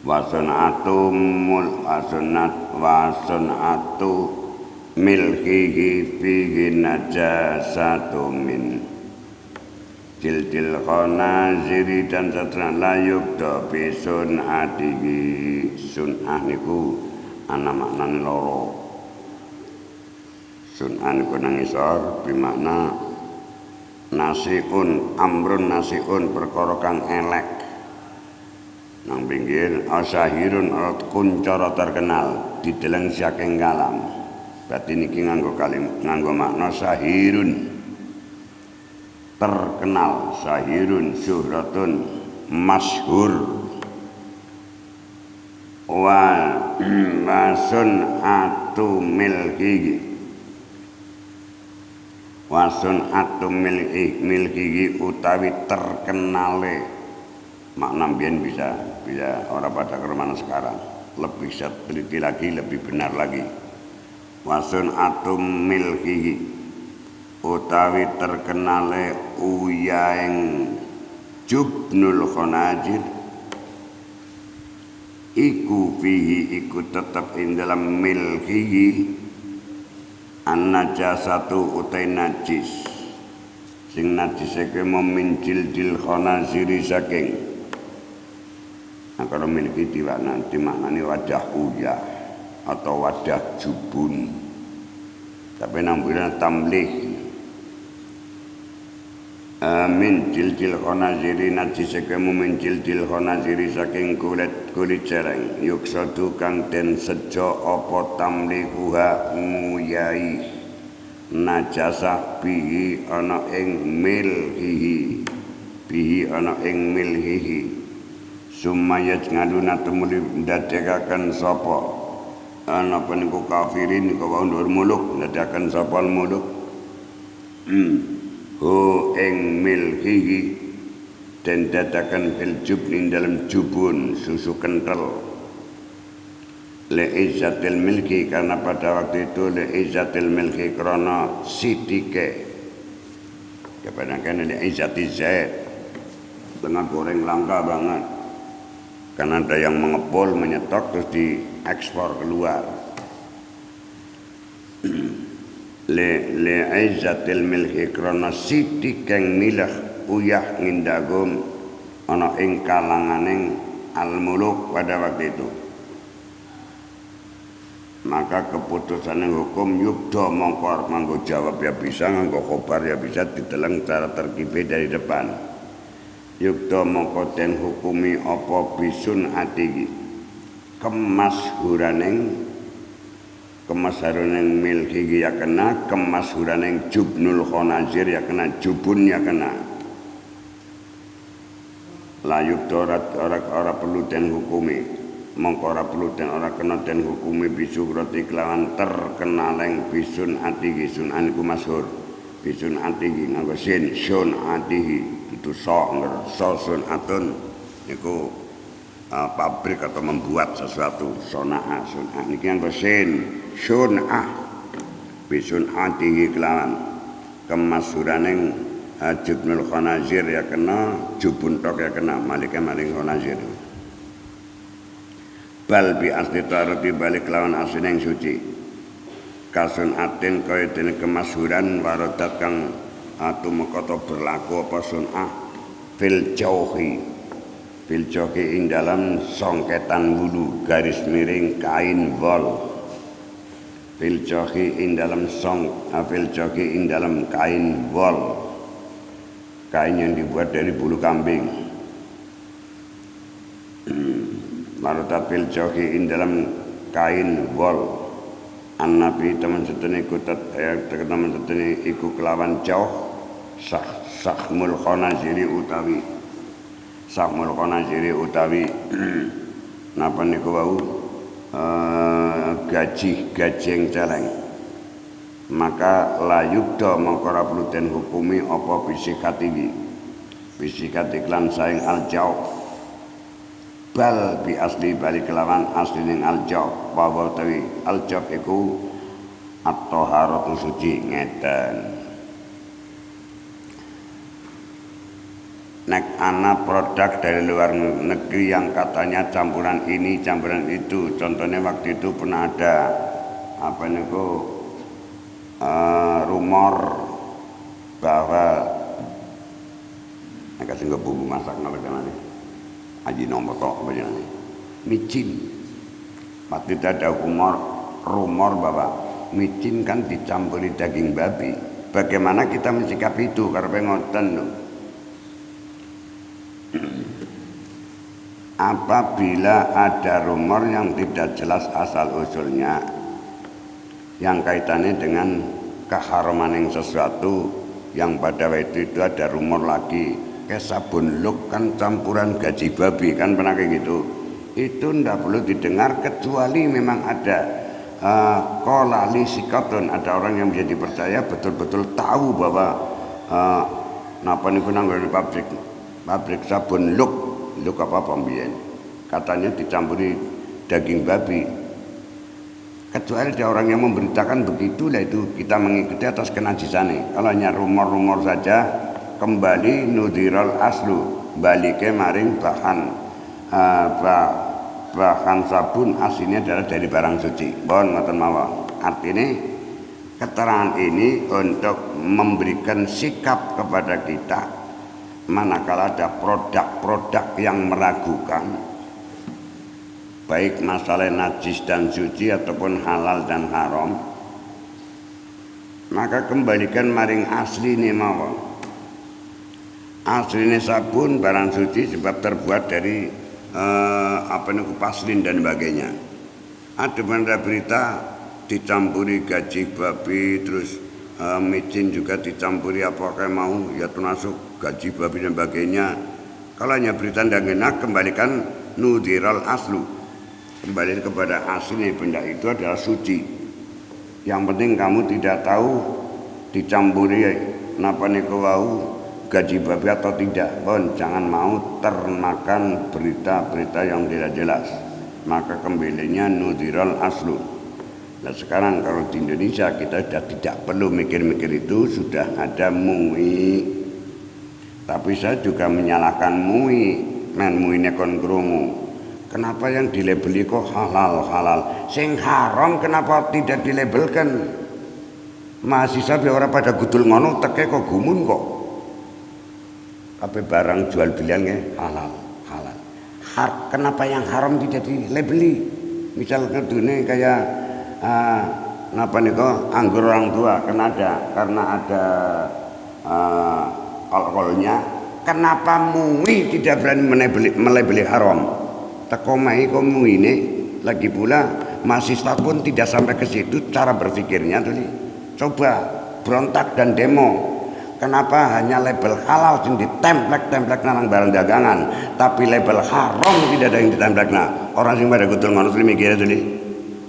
Wasunatu milkihi fihi najasatu min jildil khanaziri dan satran layuk dobi sun'atihi. Sun'ah niku ana maknane loro. Sun'ah niku nang isor bimakna nasiun amrun nasiun perkara kang elek. Nang pinggir asahirun kuncara terkenal dideleng saking kalam. Berarti niki nganggo makna sahirun terkenal, sahirun syuhratun masyhur wasun atu milkihi utawi terkenale. Makna mbiyen bisa ora pada keremana sekarang, lebih teliti lagi, lebih benar lagi. Wasun atum milkihi utawi terkenale uyaing jubnul khanajir iku fihi iku tetep ing dalam milkihi an-najasatu utai najis sing najise ke memincil dil khanaziri saking. Nah kalau milki dimaknani wadah uyah atau wadah jubun, tapi namanya tamlih min jildil khanaziri najisake min jildil khanaziri saking kulit cereng yuksadu kang den sejo apa tamlihuha nguyai najasah bihi ana ing milhihi sumayat ngaduna tumuli ndadekaken sapa ana peniku kafirin niku wau ndur muluk ndadakan sapal muluk ho ing milhihi den dadakan fil jubni dalam jubun susu kental li izzatil milki karena pada waktu itu li izzatil milki krana sitike kepadanya li izzati zaid tengah goreng langka banget karena ada yang mengepul menyetok terus diekspor keluar. Le aizatil milki krana siti kang milah uyah ngindagum ana ing kalanganing al-muluk pada waktu itu. Maka keputusan hukum yubda mongkor nganggo jawab ya bisa, nganggo khobar ya bisa, diteleng cara terkibe dari depan. Yukta mongko den hukumi apa bisun atihi kemashuraneng milki ya kena, kemashuraneng jubnul khanazir ya kena, jubun ya kena. Layuk dorat ora perlu den hukumi mongko ora perlu den ora kena den hukumi bisukrati kelawan terkenaleng bisun atihi. Sun aniku masyhur bisun atihi nganggo sin sun atihi itu sun atun niku pabrik atau membuat sesuatu sonaa sunah niki nganggo sin sunah bisun atihi kelawan kemasyhuraning Jubnul Khanazir ya kena, Jubun tok ya kena, maliknya maling Khanazir. Bal bi asli tarati balik lawan asli yang suci. Kasun atin kaya dene kemasyhuran warodat kang tumeka berlaku apa sunah fil jauhi ing dalam songketan bulu garis miring kain wol. Fil jauhi ing dalam kain wol. Kain yang dibuat dari bulu kambing. Marotat fil jauhi ing dalam kain wol. An-Nabi teman setene iku kelawan jauh sahmul khanaziri utawi napa niku wau gaji yang celeng. Maka layubda mongko ora perlu den hukumi apa bisikati klan saing al-jauh. Bal bi asli balik kelawan asli ning al-jawf bahwa tawi al-jawf iku at-taharatu suci ngeten. Nek ana produk dari luar negeri yang katanya campuran ini campuran itu, contohnya waktu itu pernah ada rumor bahwa nek sing bumbu masak napa jenenge Haji nomor kok begini, micin. Waktu itu ada rumor bahwa micin kan dicampuri daging babi. Bagaimana kita mencikapi itu? Karena ngoten loh. Apabila ada rumor yang tidak jelas asal usulnya, yang kaitannya dengan keharaman sesuatu, yang pada waktu itu ada rumor lagi. Sabun luk kan campuran gaji babi kan pernah kayak gitu. Itu ndak perlu didengar kecuali memang ada kolali sikotun, ada orang yang bisa dipercaya betul-betul tahu bahwa napa niku nanggone pabrik sabun luk apa pembien katanya dicampuri daging babi. Kecuali ada orang yang memberitakan begitulah itu kita mengikuti atas kenajisane. Kalau hanya rumor-rumor saja kembali nudiral aslu balike maring bahan sabun aslinya adalah dari barang suci. Bon ngoten mawon. Artinya keterangan ini untuk memberikan sikap kepada kita manakala ada produk-produk yang meragukan baik masalah najis dan suci ataupun halal dan haram, maka kembalikan maring asli nih mawon. Aslinya sabun barang suci sebab terbuat dari paslin dan sebagainya. Ada berita dicampuri gaji babi, terus micin juga dicampuri apa kayak mau, ya termasuk gaji babi dan sebagainya. Kalau hanya berita dan enak, kembalikan nudiral aslu, kembali kepada aslinya benda itu adalah suci. Yang penting kamu tidak tahu dicampuri napa niku wau gaji babi atau tidak. Jangan mau termakan berita-berita yang tidak jelas. Maka kembalinya nudiral aslu. Nah sekarang kalau di Indonesia kita sudah tidak perlu mikir-mikir itu, sudah ada MUI. Tapi saya juga menyalahkan MUI. MUI ini kon krungu. Kenapa yang dilabeli kok halal? Sing haram kenapa tidak dilabelkan? Mahasiswa orang pada gudul ngono teke kok gumun kok. Tapi barang jual beliannya halal. Kenapa yang haram tidak dilabeli? Misalnya dunia kayak anggur orang tua karena ada alkoholnya. Kenapa MUI tidak berani melabeli haram? Tekomai komu ini lagi pula mahasiswa pun tidak sampai ke situ cara berpikirnya tuh nih. Coba berontak dan demo. Kenapa hanya label halal yang ditemplek nang barang dagangan, tapi label haram tidak ada yang ditemplek nah. Orang yang pada gudul ngono tuh mikir tuh nih.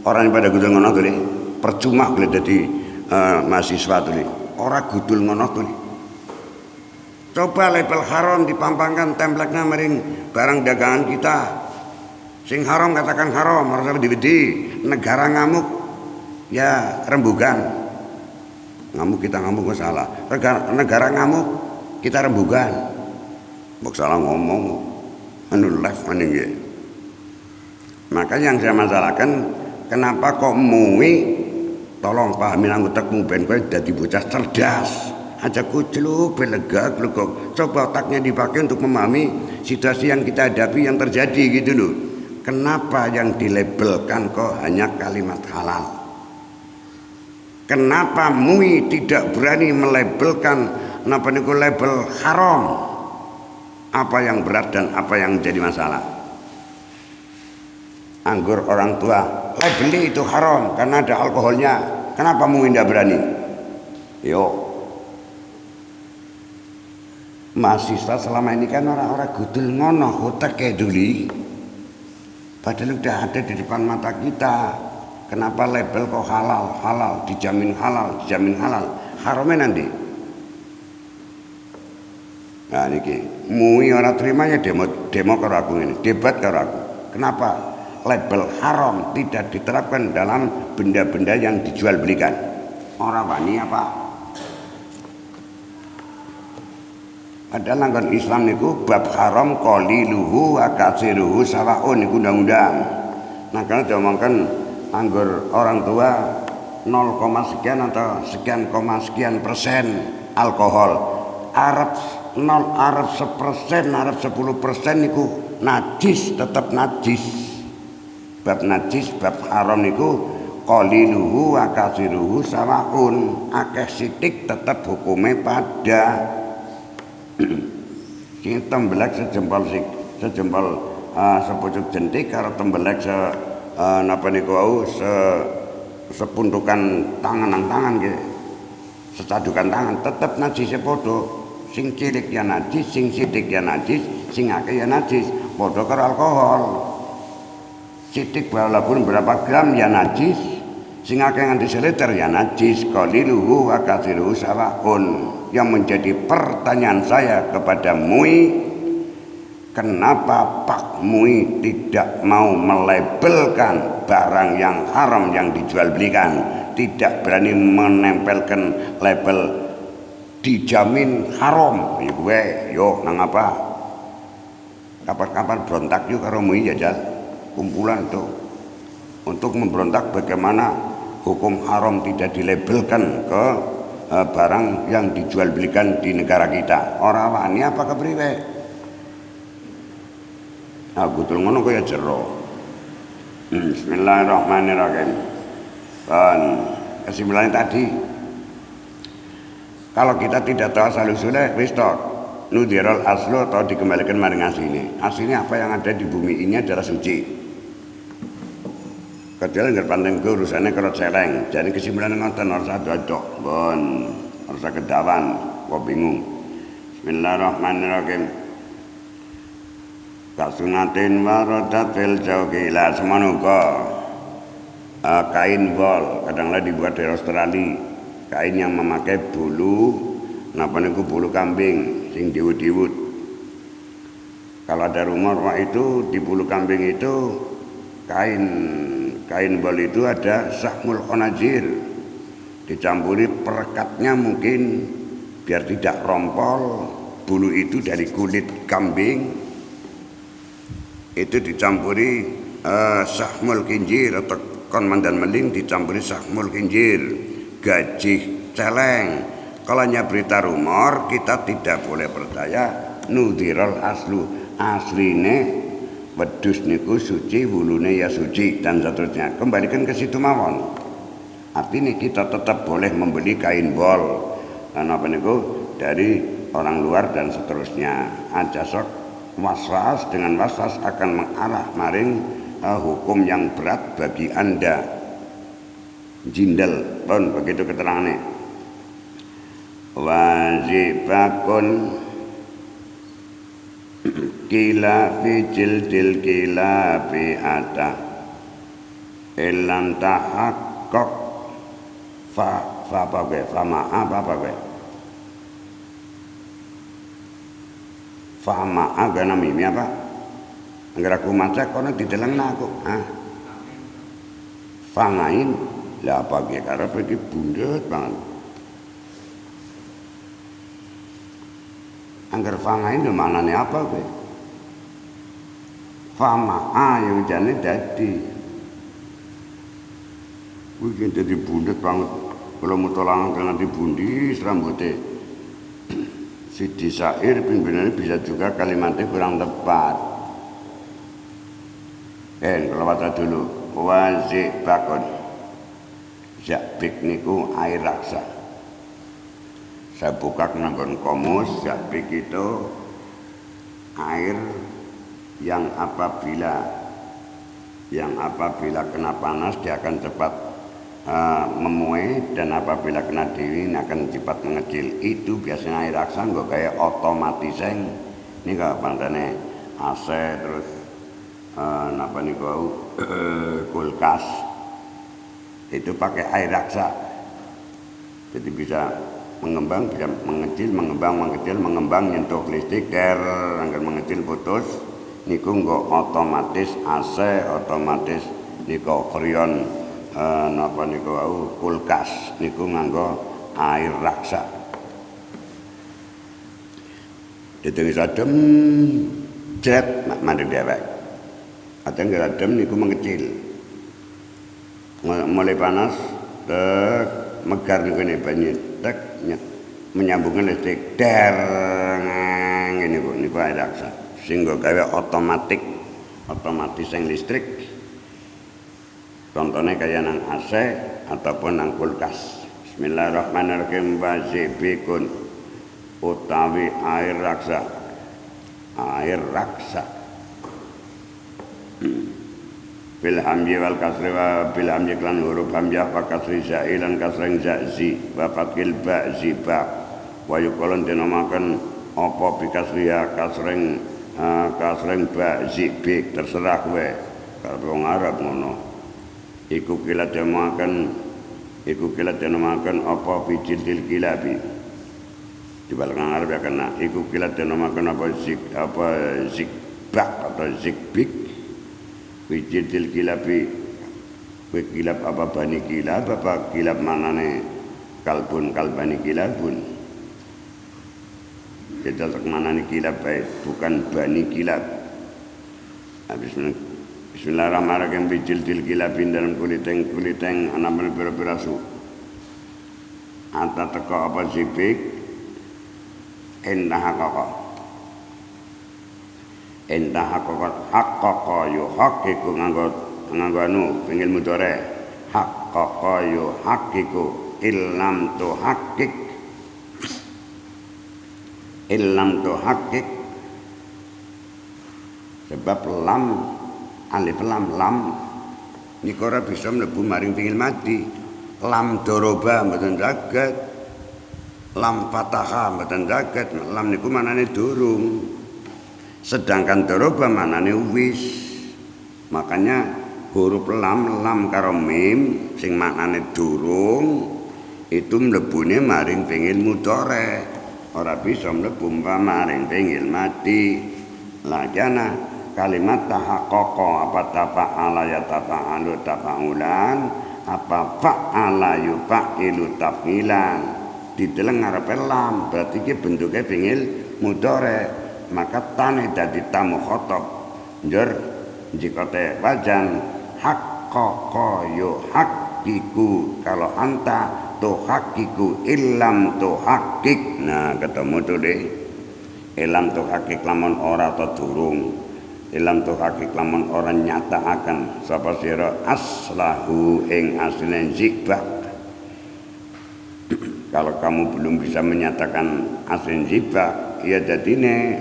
Orang yang pada gudul ngono tuh nih. Percuma boleh jadi mahasiswa tuh nih. Orang gudul ngono tuh nih. Coba label haram dipampangkan templeknya maring barang dagangan kita. Sing haram katakan haram, harus wedi-wedi. Negara ngamuk ya rembugan. Ngamuk kita ngamuk salah. Negara ngamuk kita rembugan. Mbok salah ngomong anu live maning nggih. Maka yang saya masalahkan, kenapa kok MUI, tolong pahami anggotemu ben kowe dadi bocah cerdas. Aja kucluk belega glugok. Coba otaknya dipakai untuk memahami situasi yang kita hadapi yang terjadi gitu loh. Kenapa yang dilabelkan kok hanya kalimat halal? Kenapa MUI tidak berani melabelkan napa niku label haram? Apa yang berat dan apa yang jadi masalah? Anggur orang tua labeli itu haram karena ada alkoholnya. Kenapa MUI tidak berani? Yo, mahasiswa selama ini kan orang-orang gudul ngono hotek kayak duli. Padahal udah ada di depan mata kita. Kenapa label kok halal, halal, dijamin halal, dijamin halal. Haramnya nanti. Nah niki MUI orang terimanya demo karo aku ini, debat karo aku. Kenapa label haram tidak diterapkan dalam benda-benda yang dijual belikan? Orang wani apa? Padahal nanggon Islam niku bab haram qaliluhu wa katsiruhu sawaun niku undang-undang. Nah kalau diomongkan anggur orang tua 0, sekian atau sekian koma sekian persen alkohol. Arab 0, Arab 1%, Arab 10% niku najis, tetap najis. Bab najis, bab haram niku qaliluhu wa katsiruhu sawaun. Akeh sithik tetap hukume pada. Sing tembelek sejempol sepucuk jentik karo tembelek napa niku wau sepuntukan tangan nggih. Secadukan tangan tetap najise padha. Sing cilik ya najis, sing sithik ya najis, sing akeh ya najis. Padha karo alkohol. Sithik walaupun berapa gram ya najis, sing akeh nganti seliter ya najis. Qaliluhu wa katsiruhu sawaun. Yang menjadi pertanyaan saya kepada MUI, kenapa Pak MUI tidak mau melabelkan barang yang haram yang dijual belikan, tidak berani menempelkan label dijamin haram? Ya gue yo nang apa kapan-kapan berontak juga karo MUI ya kumpulan tuh untuk memberontak bagaimana hukum haram tidak dilabelkan ke barang yang dijual belikan di negara kita. Orang wani apa kepriwe? Aku tuh ngono kaya jero. Bismillahirrahmanirrahim. Dan kesimpulannya tadi, kalau kita tidak tahu asal usulnya, wis tok nudirul aslu atau dikembalikan maring asline. Aslinya apa yang ada di bumi ini adalah suci. Kadang nggak pandang ke urusannya kalau celeng. Jadi kesimpulan ngoten harus ada dok, bon, harus kedawan, kok bingung. Bismillahirrahmanirrahim. Kasunatin warodatil jauhila semanuka kain bol kadanglah dibuat dari Australia. Kain yang memakai bulu, napa niku bulu kambing, sing diwut-diwut. Kalau ada rumor wah itu di bulu kambing itu kain bol itu ada sahmul khonajir, dicampuri perekatnya mungkin biar tidak rompol. Bulu itu dari kulit kambing itu dicampuri sahmul khinjir atau konmandan meling dicampuri sahmul khinjir, gajih celeng. Kalau hanya berita rumor kita tidak boleh percaya. Nudirul aslu, asline wedhus niku suci, wulune ya suci dan seterusnya. Kembalikan ke situ mawon. Artinya kita tetap boleh membeli kain bol dan apa niku dari orang luar dan seterusnya. Aja sok was-was, dengan was-was akan mengarah maring hukum yang berat bagi Anda. Jindal pun begitu keterangannya. Wajibakun kila fi jildil kila fi ada ilam tahakkok fa apa gue fama apa gue fama agak namanya apa anggar aku maca kono dideleng aku fangain lah apa gue karena pergi bundet banget Angger fangain lho manane apa kowe? Fama ayo jane dadi. Kuwi dadi bundet banget. Kalau mutolangan dengan dibundi rambutnya Sidi Sair pimpinannya bisa juga kalimatnya kurang tepat. Kalau baca dulu wajib bakon Jakbik niku air raksa. Saya buka nanggon komus. Jakbik itu air yang apabila kena panas dia akan cepat memuai, dan apabila kena dingin akan cepat mengecil. Itu biasanya air raksa nggak kayak otomatis ini nggak pandane AC terus napa nih kulkas itu pakai air raksa, jadi bisa mengembang, bisa mengecil, mengembang nyentuh listrik anggar mengecil putus niku nggak otomatis AC, otomatis niku freon napa niku kulkas niku nganggo air raksa. Ditung adem jret mandi dewek. Ateng adem niku mengecil. Mulai panas tek megar niku ne banyu tek menyambungkan listrik niku air raksa. Sing nggo gawe otomatis yang listrik. Contohnya kayak nang AC ataupun nang kulkas. Bismillahirrahmanirrahim. Wajibikun utawi air raksa. Bil hamdi wal kasri wa bil hamdi klan huruf hamzah wa kasri zailan kasring zazi wa fathil ba'zi ba wa yuqalan dinamakan apa bi kasriha kasring ba'zi bi terserah kowe karo wong Arab ngono. Iku kila dinamakan apa bijil kilabi di balakan Arab ya kena. Iku kila dinamakan apa zikbak atau zikbik bijil kilabi. Kilab apa bani kilab apa kilab manane kalbani kilabun. Kita manane kilab baik bukan bani kilab. Bismillahirrahmanirrahim. Bijil kilabin dalam kuliteng anak berbeda su. Anta teko apa zibik endah hakoko yu hakiku nganggo pengil mudore hakoko yu hakiku illam tu hakik sebab alif lam niku ora bisa mlebu maring pengil mati. Lam doroba mboten saged, lam fataha mboten saged. Lam niku manane durung, sedangkan doroba manane wis. Makanya huruf lam karo mim sing maknane durung itu mlebune maring pengil mudhare, ora bisa mlebu maring pengil mati. Lah jana kalimat tahaqqaqa apa tafa'ala ya tafa'alu tafa'ulan apa fa'ala yufa'ilu taf'ilan dideleng ngarepe lam berarti iki bentuke pengil mudhare. Maka tane dadi tamu khotob njur jikote wajan haqqaqa yu haqiku kalau anta tu haqiku illam tu haqiq. Nah ketemu tuh deh ilam tu haqiq lamun ora atau durung. Ilam tu haqiq lamun ora nyatakaken sapa sira aslahu ing asline zikbak. Kalau kamu belum bisa menyatakan asli zikbak ya dadine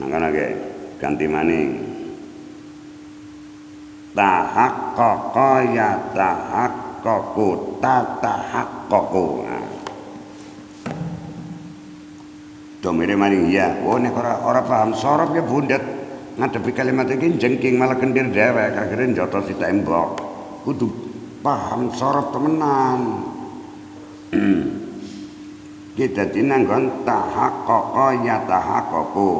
makanya ganti maning tahaqqaqa ya tahaqqaqu tatahaqqaqu. Domire maning ya. Oh nek ora paham sorop ya bundet. Ngadepi kalimat iki jengking malah kendir dhewek akhire njoto si tembok. Kudu paham sorop temenan. Kita tinanggon tahaqqaqa ya tahaqqaqu.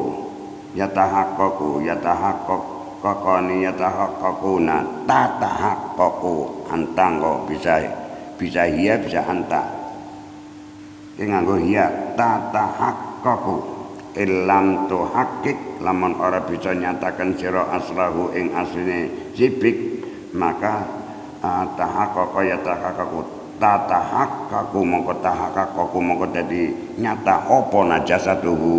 Ya tahaqqaqu ya tahaqqaqani ya tahaqqaquna tatahaqqaqu. Antanggo bisa hiya bisa anta. Ki nganggo hiya tatahaqqaqu tahakkaku ilam tuhakik lamun ora bisa nyatakan sira aslahu ing asline zibik maka tahakkaka ya tahakkaku tatahakkaku mongko tahakkaku mongko dadi nyata apa najasatuhu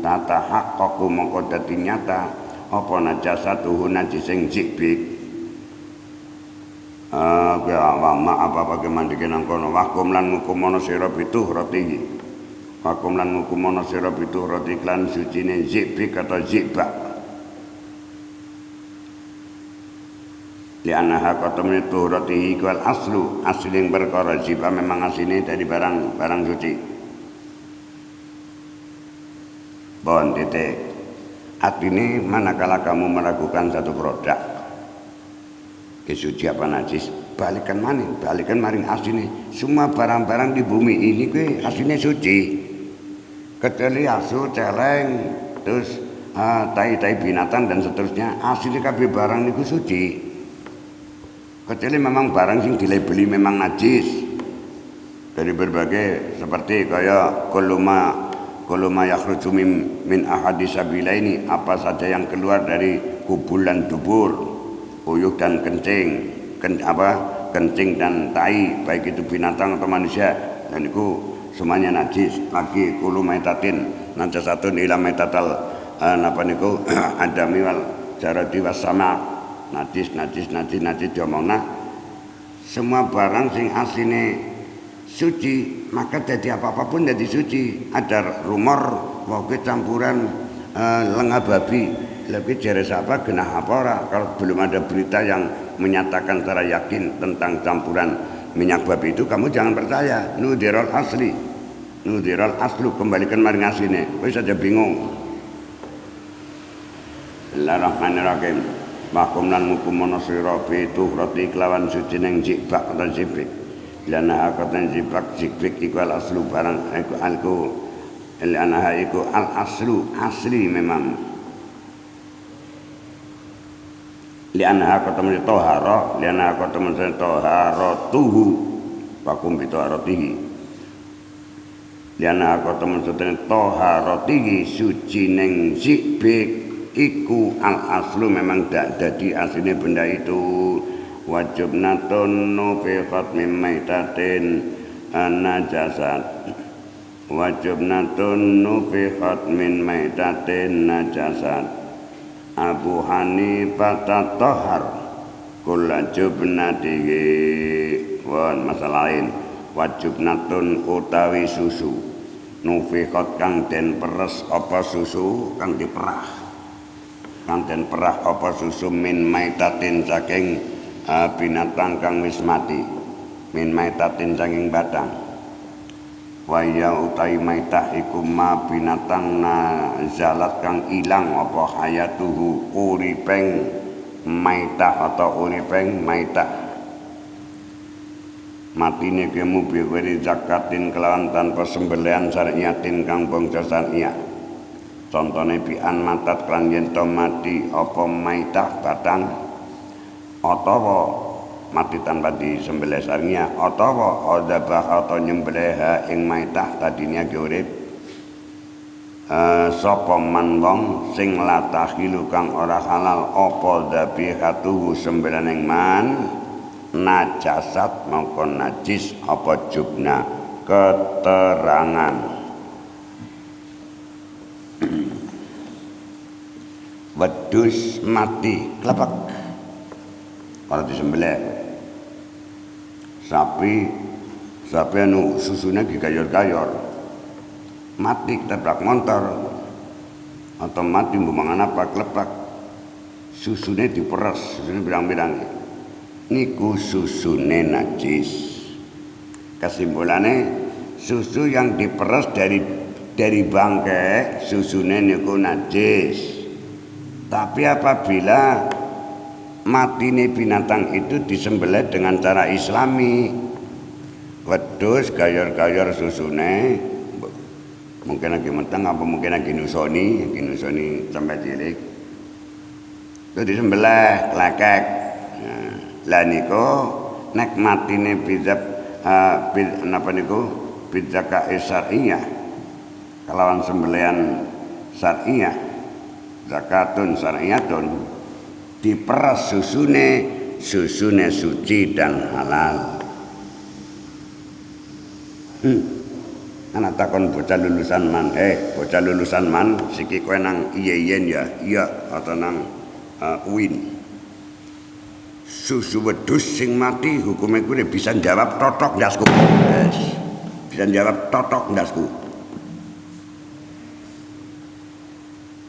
tatahakkaku mongko dadi nyata apa najasatuhu najising zibik apa mandike nang kono wakum lan ngukumono sira pituh roti wakum lan ngukumono sira pituh roti klan sucine zibik atau zibak li'annaha qatamni tuhratihi wal aslu asling perkara zibak memang asline dari barang suci bon titik artinya manakala kamu meragukan satu produk kesuci apa najis balikan maring asline semua barang-barang di bumi ini kuwi asline suci kecuali asu celeng terus tai-tai binatang dan seterusnya asline kabeh barang niku suci kecuali memang barang sing dilabeli memang najis dari berbagai seperti kaya kuluma yakhruju min ahadis sabilaini apa saja yang keluar dari kubulan dubur uyuh dan kencing kencing dan tai baik itu binatang atau manusia dan itu semuanya najis lagi kulu maitatin najasatun ila maitatal napa niku adami wal jaradi wasama najis diomongna semua barang sing asline suci maka jadi apapun jadi suci ada rumor bahwa campuran lenga babi lebih jeres apa genah apa ora kalau belum ada berita yang menyatakan secara yakin tentang campuran minyak babi itu kamu jangan percaya nudirul aslu kembalikan maring asline wis aja bingung Bismillahirrahmanirrahim mahkum lan ngukumono sira pitu roti kelawan suci ning zibak atau zibik lana hakatan zibak iku al aslu barang iku alku lana iku al aslu asli memang li'anha qatamu tahara li'anha qatamu taharatuhu wakum bi taharatihi li'anha qatamu taharatihi suci ning zibik iku al aslu memang dak dadi asline benda itu wajib natun nufiqat min maitatin najasat wajib natun nufiqat min maitatin najasat Abu Hanifah tatahhar kula jubnatihi won masalah lain wajibnatun utawi susu nufiqat kang den peres apa susu kang diperah kang den perah apa susu min maitatin saking binatang kang wis mati min maitatin saking batang waya utai maitah iku ma binatang zalat kang ilang apa hayatuhu uripeng maitah atau uripeng maitah matine kemu biwiri zakatin kelawan tanpa sembelihan syariatin kang bangsa syariah contone bian matat klan yen to mati apa maitah batang utawa mati tanpa disembelih syariah utawa adzabah atau nyembelih ing maitah tadinya urip sapa man wong sing latahilu kang ora halal apa dzabihatuhu sembelih ing man najasat maupun najis apa jubna keterangan wedhus mati klepek ora disembelih sapi anu susunya digayor-gayor mati ketabrak motor atau mati bumangan apa kelepak susunya diperes susunya bilang-bilang niku susune najis kesimpulannya susu yang diperes dari bangkai susune niku najis tapi apabila matine binatang itu disembelih dengan cara islami wedhus gayor-gayor susune mungkin lagi meteng apa mungkin lagi nusoni sampai cilik itu disembelih klekek lah niku nek matine bizab napa niku bidzaka syar'iyah kelawan sembelian syariah zakatun syariatun diperas susune suci dan halal. Anak takon bocah lulusan man siki kowe nang iyen ya iya atau nang UIN. Susu wedhus sing mati hukume kuwi bisa jawab totok ndasku. Yes. Bisa jawab totok ndasku.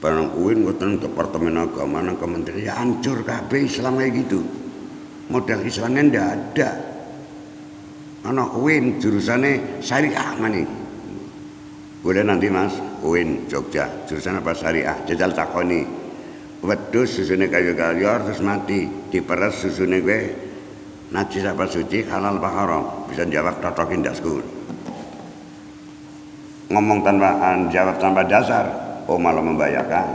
Barang UIN ngoten Departemen Agama nang kementerian ya hancur kabeh Islam kayak gitu. Model Islamnya ndak ada. Ana UIN jurusane syariah maning. Boleh nanti Mas UIN Jogja jurusan apa syariah jajal takoni. Wedhus susune kayu-kayu terus mati diperes susune kowe najis apa suci halal apa haram bisa jawab totokin ndasku. Ngomong jawab tanpa dasar malah membahayakan.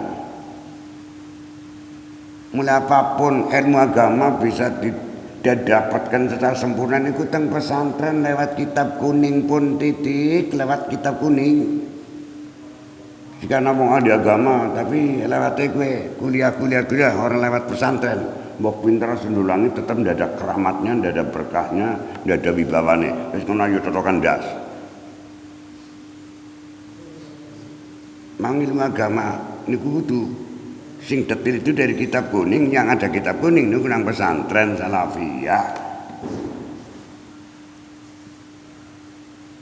Mulai apapun ilmu agama bisa didapatkan secara sempurna niku teng pesantren lewat kitab kuning pun titik lewat kitab kuning. Jika ngomong ada agama tapi lewat gue kuliah orang lewat pesantren mbok pinter sundulangi tetap ndak ada keramatnya, ndak ada berkahnya, ndak ada wibawane. Wis ngono ayo totokan ndas. Mang ilmu agama niku kudu sing detail itu dari kitab kuning, yang ada kitab kuning niku nang pesantren salafiyah.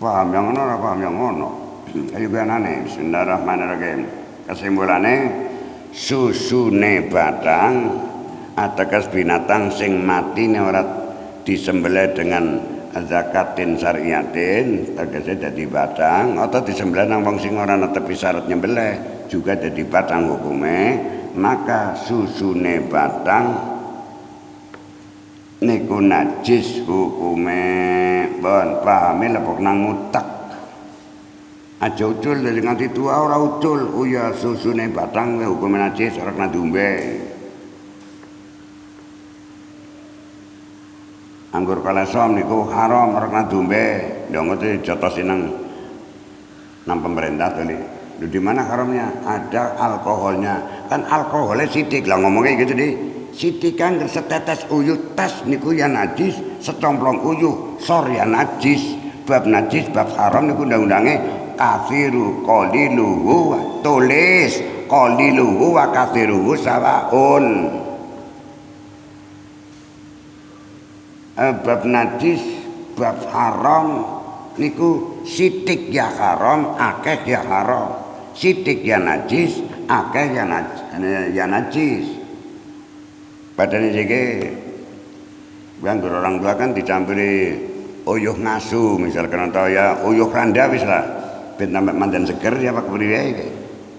Paham yang ngono ora paham yang ngono. Ayo anane bismillahirrahmanirrahim. Kesimpulannya susune batang ateges binatang sing mati ora disembelih dengan zakatin syariatin tegese dadi batang atau disembelih nang wong sing ora netepi syarat nyembelih juga dadi batang hukume, maka susune batang niku najis hukume. Bon pahami lepok nang mutak. Aja ucul dari nganti tua ora ucul. Oh ya susune batang hukum najis ora kena diombe. Anggur kalesom niku haram ora kena diombe. Lha ngote jotosi nang pemerintah to di mana haramnya? Ada alkoholnya. Kan alkoholnya sidik lah ngomongnya gitu deh. Sidik kan setetes uyuh tes niku ya najis, secomplong uyuh sor ya najis. Bab najis bab haram niku undang-undange kafiru qaliluhu tulis qaliluhu wa kafiruhu sawaun. Bab najis bab haram niku sithik ya haram akeh ya haram, sithik ya najis akeh ya najis. Padahal iki orang tua kan dicampuri uyuh ngasu misalkan atau ya uyuh randa wis lah ben tambah mandan seger ya Pak Priwe.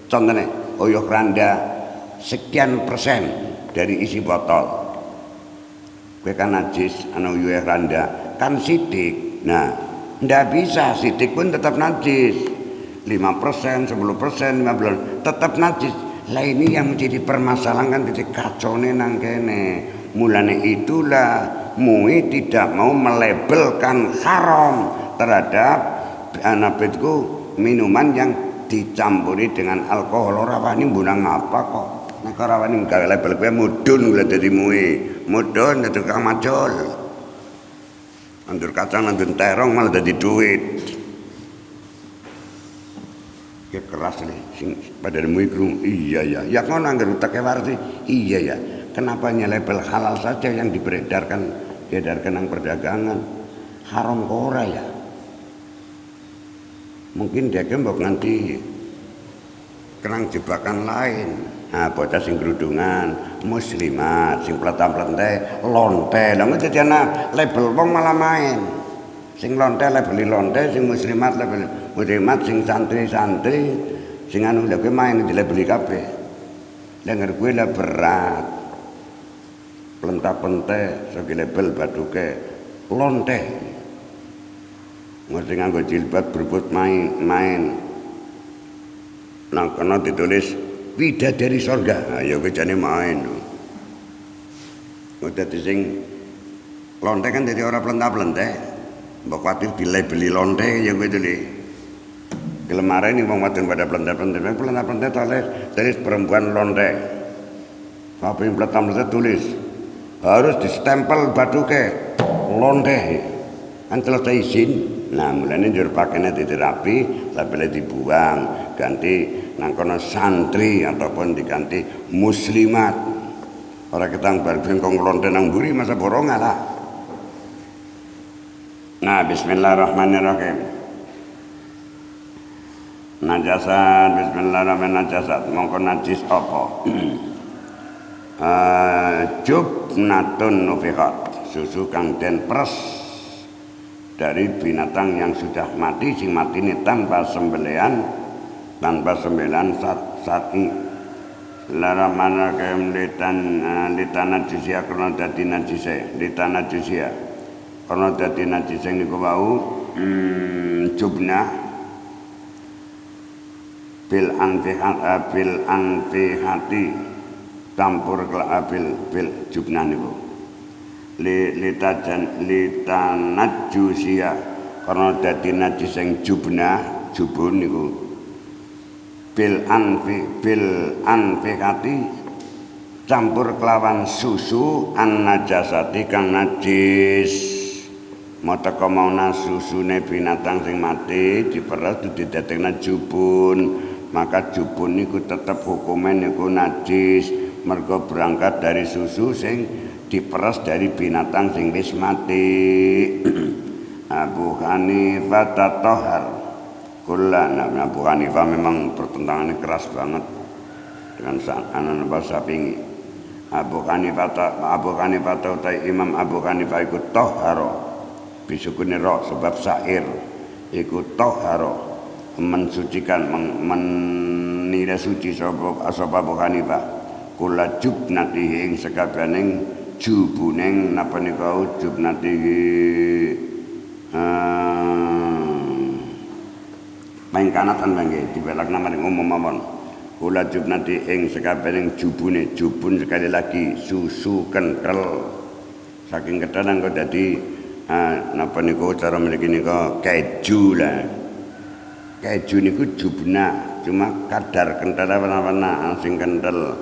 Contohnya uyuh randa sekian persen dari isi botol. Kowe kan najis ana uyuh randa kan sidik. Nah, ndak bisa sidik pun tetap najis. 5%, 10%, 15% tetap najis. Lah ini yang menjadi permasalahan kan titik kacone nang kene. Mulane itulah MUI tidak mau melabelkan haram terhadap anabetku minuman yang dicampuri dengan alkohol. Ora wani mbunang apa kok. Nek ora wani gawe label kowe mudun kula dadi MUI. Mudun dadi tukang macul. Andur kacang andur terong malah dadi duit. Ya keras nih sing pada MUI krung. Iya ya. Ya ngono anggar utake warti. Iya ya. Kenapa label halal saja yang diedarkan nang perdagangan? Haram kok ora ya? Mungkin dia mbok nganti kenang jebakan lain. Nah, bocah sing kerudungan, muslimat, sing pletam-plente, lonte. Lah ngono dadi ana label wong malah main. Sing lonte labeli lonte, sing muslimat labeli muslimat, sing santri-santri, sing anu lha kowe main dilabeli kabeh. Lah ngar kowe lah berat. Plenta-pente sing label baduke lonte. Ngerti nganggo jilbab berebut main. Nang kena ditulis bidadari surga. Nah, ya kowe jane main. Kok dadi sing lonte kan dadi ora plenta-plente. Mbok kuwatir dilabeli lonte ya kowe dene. Kelemare ini wong wadon pada pelentar-pelentar tulis perempuan lonte. Apa yang pelentar tulis harus distempel batuke lonte. Kan selesai izin. Nah, mulane njur pakainya diterapi, tapi dibuang, ganti nang kono santri ataupun diganti muslimat. Ora ketang bar bengkong lonte nang mburi masa borongan lah. Nah, bismillahirrahmanirrahim. Najasat, bismillahirrahmanirrahim. Najasat mongko najis apa? Jubnatun nufiqat, susu kang den pres dari binatang yang sudah mati, sing mati ini tanpa sembelihan syar'i. Laramana kem litana jisia karena dadi najise, litana jisia karena dadi najise niku wau jubna bil anfihati campur bil jubna niku litanat jusia karena dadi najis sing jubun niku bil anfikati campur kelawan susu an najasati kang najis mata kemauan susune binatang sing mati diperes didadekna jubun maka jubun niku tetep hukumen niku najis mergo berangkat dari susu sing diperes dari binatang sing wis mati. Abu Hanifah tatahhar kulana. Abu Hanifah memang pertentangannya keras banget dengan anak bahasa pingi. Abu Hanifah utai Imam Abu Hanifah ikut tahharo bisukune ro sebab syair ikut tahharo mensucikan menilai suci sapa Abu Hanifah kula jubnatihi ing sekabening jubuneng napa niku jubnatihi main kanatan mangke dibelak nama umum mawon kula jubnati ing sekabening jubun sekali lagi susu kental saking kental kok dadi napa niku cara mriki niku keju lah keju niku jubna cuma kadar kental warna-warna sing kental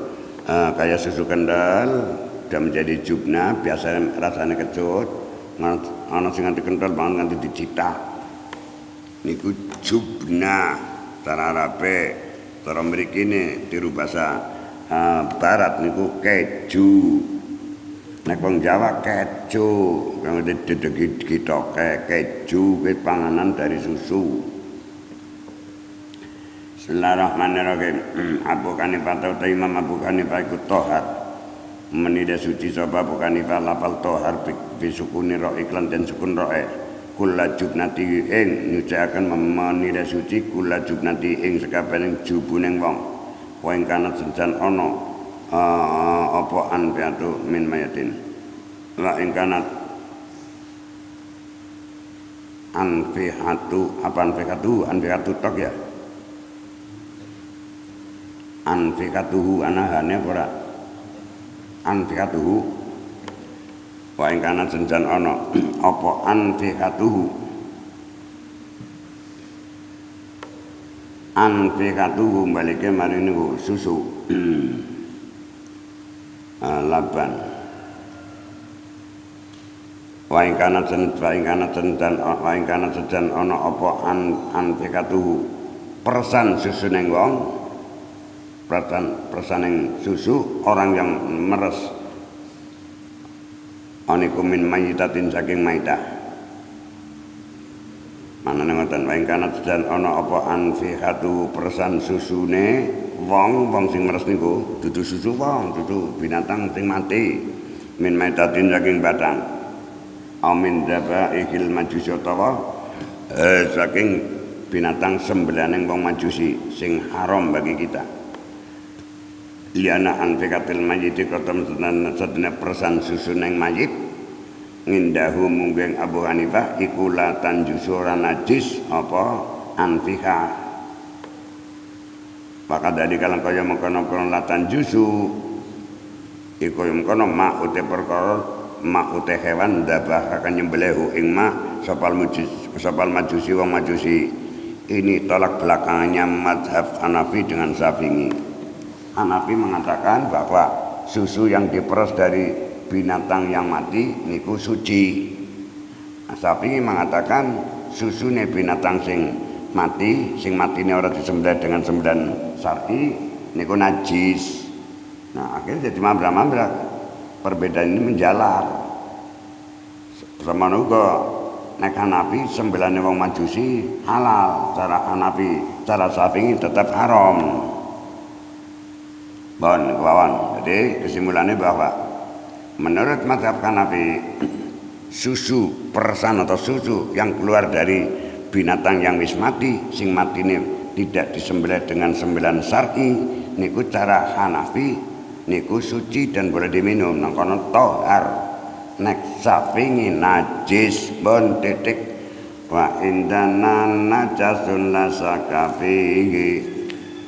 kayak susu kental sudah menjadi jubna biasanya rasanya kecut ana sing nganti kental banget nganti dicithak niku jubna cara Arabe cara mriki ne tiru bahasa barat niku keju nek wong Jawa keju kang dedegi gitoke keju kuwi panganan dari susu. Bismillahirrahmanirrahim. Abu Hanifah atau Imam Abu Hanifah ikut tohar menida suci sapa Abu Hanifah lafal tohar bisukuni ro iklan dan sukun roe kula jubnati ing nyucikaken menida suci kula jubnati ing sekabening jubuning wong poing kana senjan ana apa anbiatu min mayatin la ing kana anfihatu tok ya anfikatuhu anahane ora anfikatuhu wa ing kana senjan ana apa anfikatuhu balike mari niku susu laban wa ing kana senjan ana apa anfikatuhu persan susuning wong persaning susu orang yang meres aniku min mayitatin saking maitah manane ngoten wae kana sedan ana apa anfihatu persan susune wong sing meres niku dudu susu wong dudu binatang sing mati min maitatin saking batang amin daba ikil majusi utawa saking binatang sembelihaning wong majusi sing haram bagi kita liana anfikatil mayiti kotom sedene persan susuneng mayit ngindahu munggeng Abu Hanifah iku la tanjusura najis apa anfiha maka dari kalang kaya mengkono-kono la tanjusu iku mengkono mak ute perkara mak ute hewan dabah akan nyembelihu ing mak sopal majusi wong majusi Ini tolak belakangnya mazhab Hanafi dengan Syafi'i. Hanafi mengatakan bahwa susu yang diperas dari binatang yang mati niku suci. Syafi'i mengatakan susune binatang sing matine ora disembelih dengan sembelihan syar'i niku najis. Nah, akhirnya jadi mambrak-mambrak. Perbedaan ini menjalar. Sama uga nek Hanafi sembelihane wong Majusi halal, cara Hanafi, cara Syafi'i tetap haram. Kawan. Jadi kesimpulannya bahwa menurut mazhab Hanafi susu perasan atau susu yang keluar dari binatang yang wis mati sing matine tidak disembelih dengan sembelihan syar'i niku cara Hanafi niku suci dan boleh diminum nang kono tohar. Nek Syafi'i najis bon titik wa indana najasun la sakafihi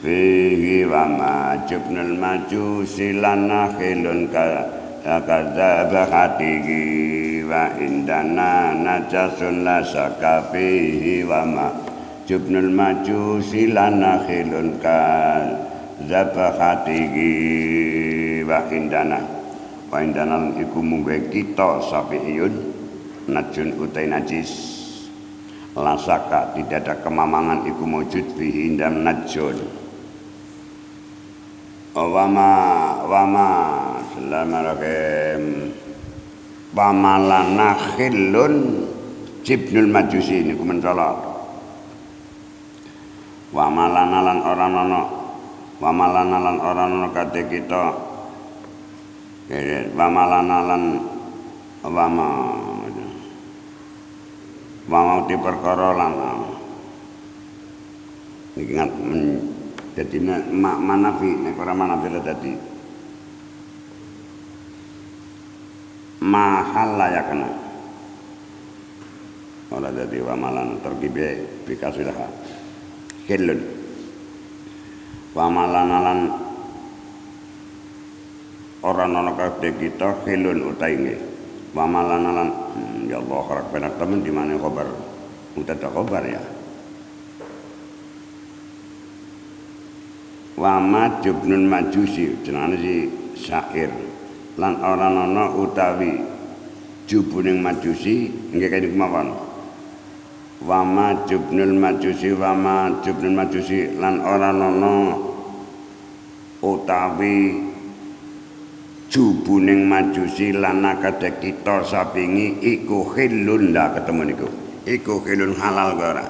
fihi wa majubnul majusi lana khilun kadzaba hatihi wa indana najasun la sakafihi wa majubnul majusi lana khilun kadzaba hatihi wa indana iku mungguhe kita Syafi'iyun najun utai najis lasaka tidak ada kemamangan iku mujud fihi indam najun wama Bismillahirrahmanirrahim pamalana khillun jibnul majusi niku mencolot wamalana lan ora ana kate kita Wamalalan wama di perkara lan iki ngat dadi manafi nek ora manafi dadi mahal layakna ora dadi wamalan tergibe bikasilah kelun wamalalan orang ana kabeh kita khilun utai nggih wamalalan ya Allah harap benak temen di mana khabar mutada khabar ya wama jubnun majusi jenenge si syair lan orang ana utawi jubuning majusi nggih kene kemawon wama jubnul majusi lan orang ana utawi jubuning majusi lana kadek kita Syafi'i iku khilun dah ketemu niku iku khilun halal ora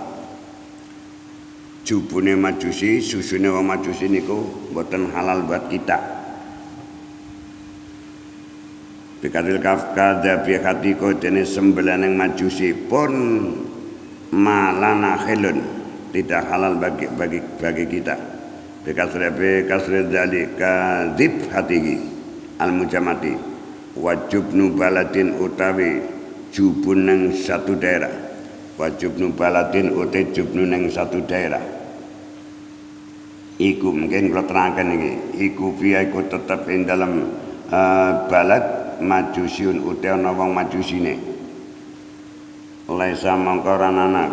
jubune majusi susune wong majusi niku mboten halal buat kita bikadil kafka dabi khatiko dene sembelihan majusi pun malana khilun tidak halal bagi kita bikasre dalika dzib hatihi al-mujamati wajubnu baladin utawi jubun nang satu daerah wajubnu baladin utawi jubnu nang satu daerah iku mungkin kalau terangkan ini iku via iku tetap ing dalam balad majusiun utawi ana wong majusine laisa mangkaran anak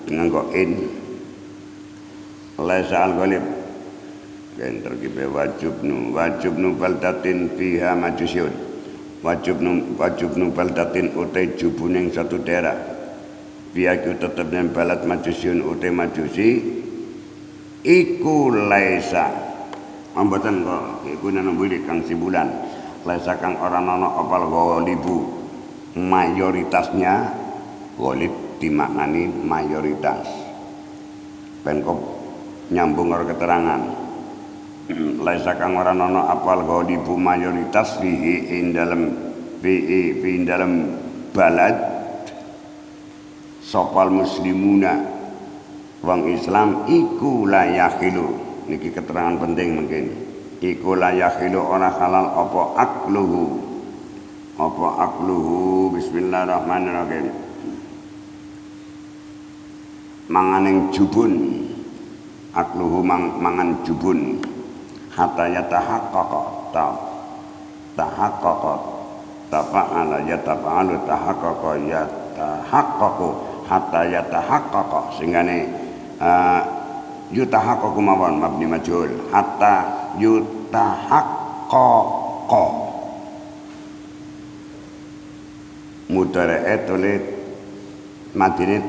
nganggo in laisa al-ghalib tergibe wajubnu baldatin fiha majusyun wajubnu baldatin utai jubuning satu daerah biaku tetap dan balad majusyun utai majusi iku laisa mboten kok iku nang mburi kang simbulan laisa kang ora ana opal ghalibu mayoritasnya ghalib dimaknani mayoritas ben kok nyambung karo keterangan laisa kang ora ana apal ghalibu mayoritas fihi ing dalam balad sopal muslimuna wong Islam iku la yakhilu niki keterangan penting mungkin iku la yakhilu ora halal apa akluhu bismillahirrahmanirrahim manganing jubun akluhu mangan jubun hatta yatahaqqaqa tafa'ala yatahaqqaqu hatta yatahaqqaqa sehingga yutahaqqaqu mawon mabni majhul hatta yutahaqqaqa mudhari'e tulis madine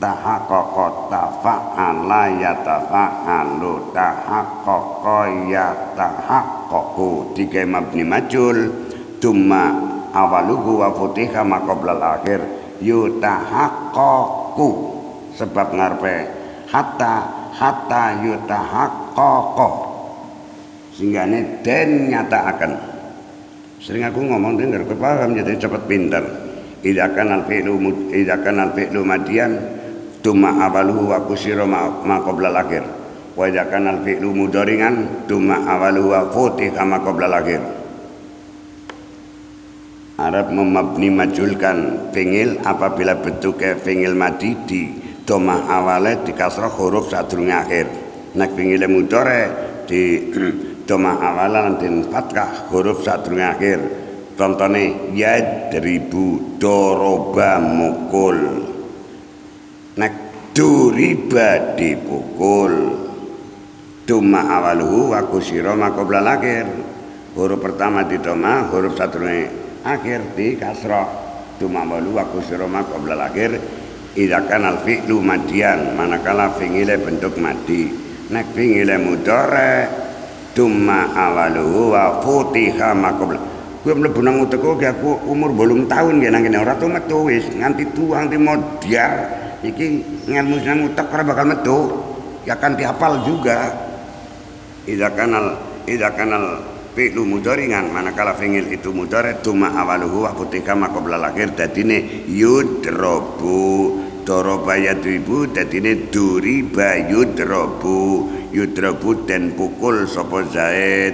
tahaqqaqa tafa'ala yatafa'alu tahaqqaqa yatahaqqaqu tiga mabni majhul tumma awaluhu wa futiha ma qoblal akhir yutahaqqaqu sebab ngarepe hatta yutahaqqaqa sehingga ini den nyataaken. Sering aku ngomong dengar kowe paham jadi cepet pinter. Idza kana al-fi'lu madian tumma awaluhu wa kusira ma qoblal akhir wa idza kana al-fi'lu mudharingan tumma awaluhu wa futiha ma qoblal akhir. Arab memabni majulkan fi'il apabila bentuknya fi'il madi di domah awalnya di kasrah huruf sadurunge akhir. Nek fi'il mudhari di domah awalnya dan fathah huruf sadurunge akhir. Contohnya yadribu doroba mukul. Nek duriba dipukul. Domah awaluhu wa kusira ma qoblal akhir. Huruf pertama di domah, huruf sadurunge akhir di kasrah tuma walu wa kusra ma qoblal akhir idza kana al fi'lu madian manakala fi'ile bentuk madi nek fi'ile mudhari tuma awalu wa futiha ma qoblal kuwi mlebu nang utekku aku umur 8 tahun ya nang kene ora tau metu wis nganti tuang ti modiar iki ngelmu nang utek ora bakal metu ya kan dihafal juga idza kana fi'lu mudharingan manakala fi'il itu mudhari tuma awaluhu wa futiha ma qoblal akhir dadine yudrabu daraba yadribu dadine duriba yudrabu den pukul sapa Zaid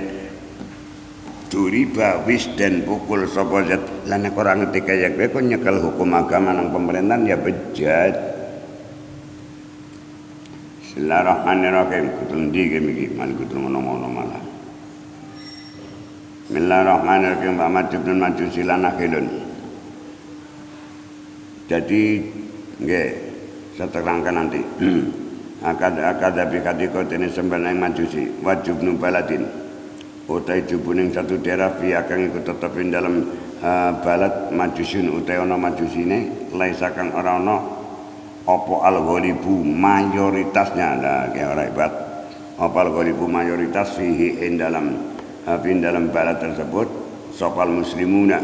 duriba wis den pukul sapa Zaid lan nek ora ngerti kaya kowe nyekel hukum agama nang pemerintahan ya bejat. Bismillahirrahmanirrahim kudu ndi iki man kudu ngono-ngono malah. Bismillahirrahmanirrahim wa majibun majusilan akhilun. Jadi nggih saya terangkan nanti akad bikadiko ini sembahyang majusi wajib nubaladin utai jubuning satu daerah kang ikut tetepin dalam balad majusin utai ono majusine laisa kang ora ono apa al-ghalibu mayoritasnya lah kayak ora ibat apa al-ghalibu mayoritas fihi dalam balad tersebut sopal muslimuna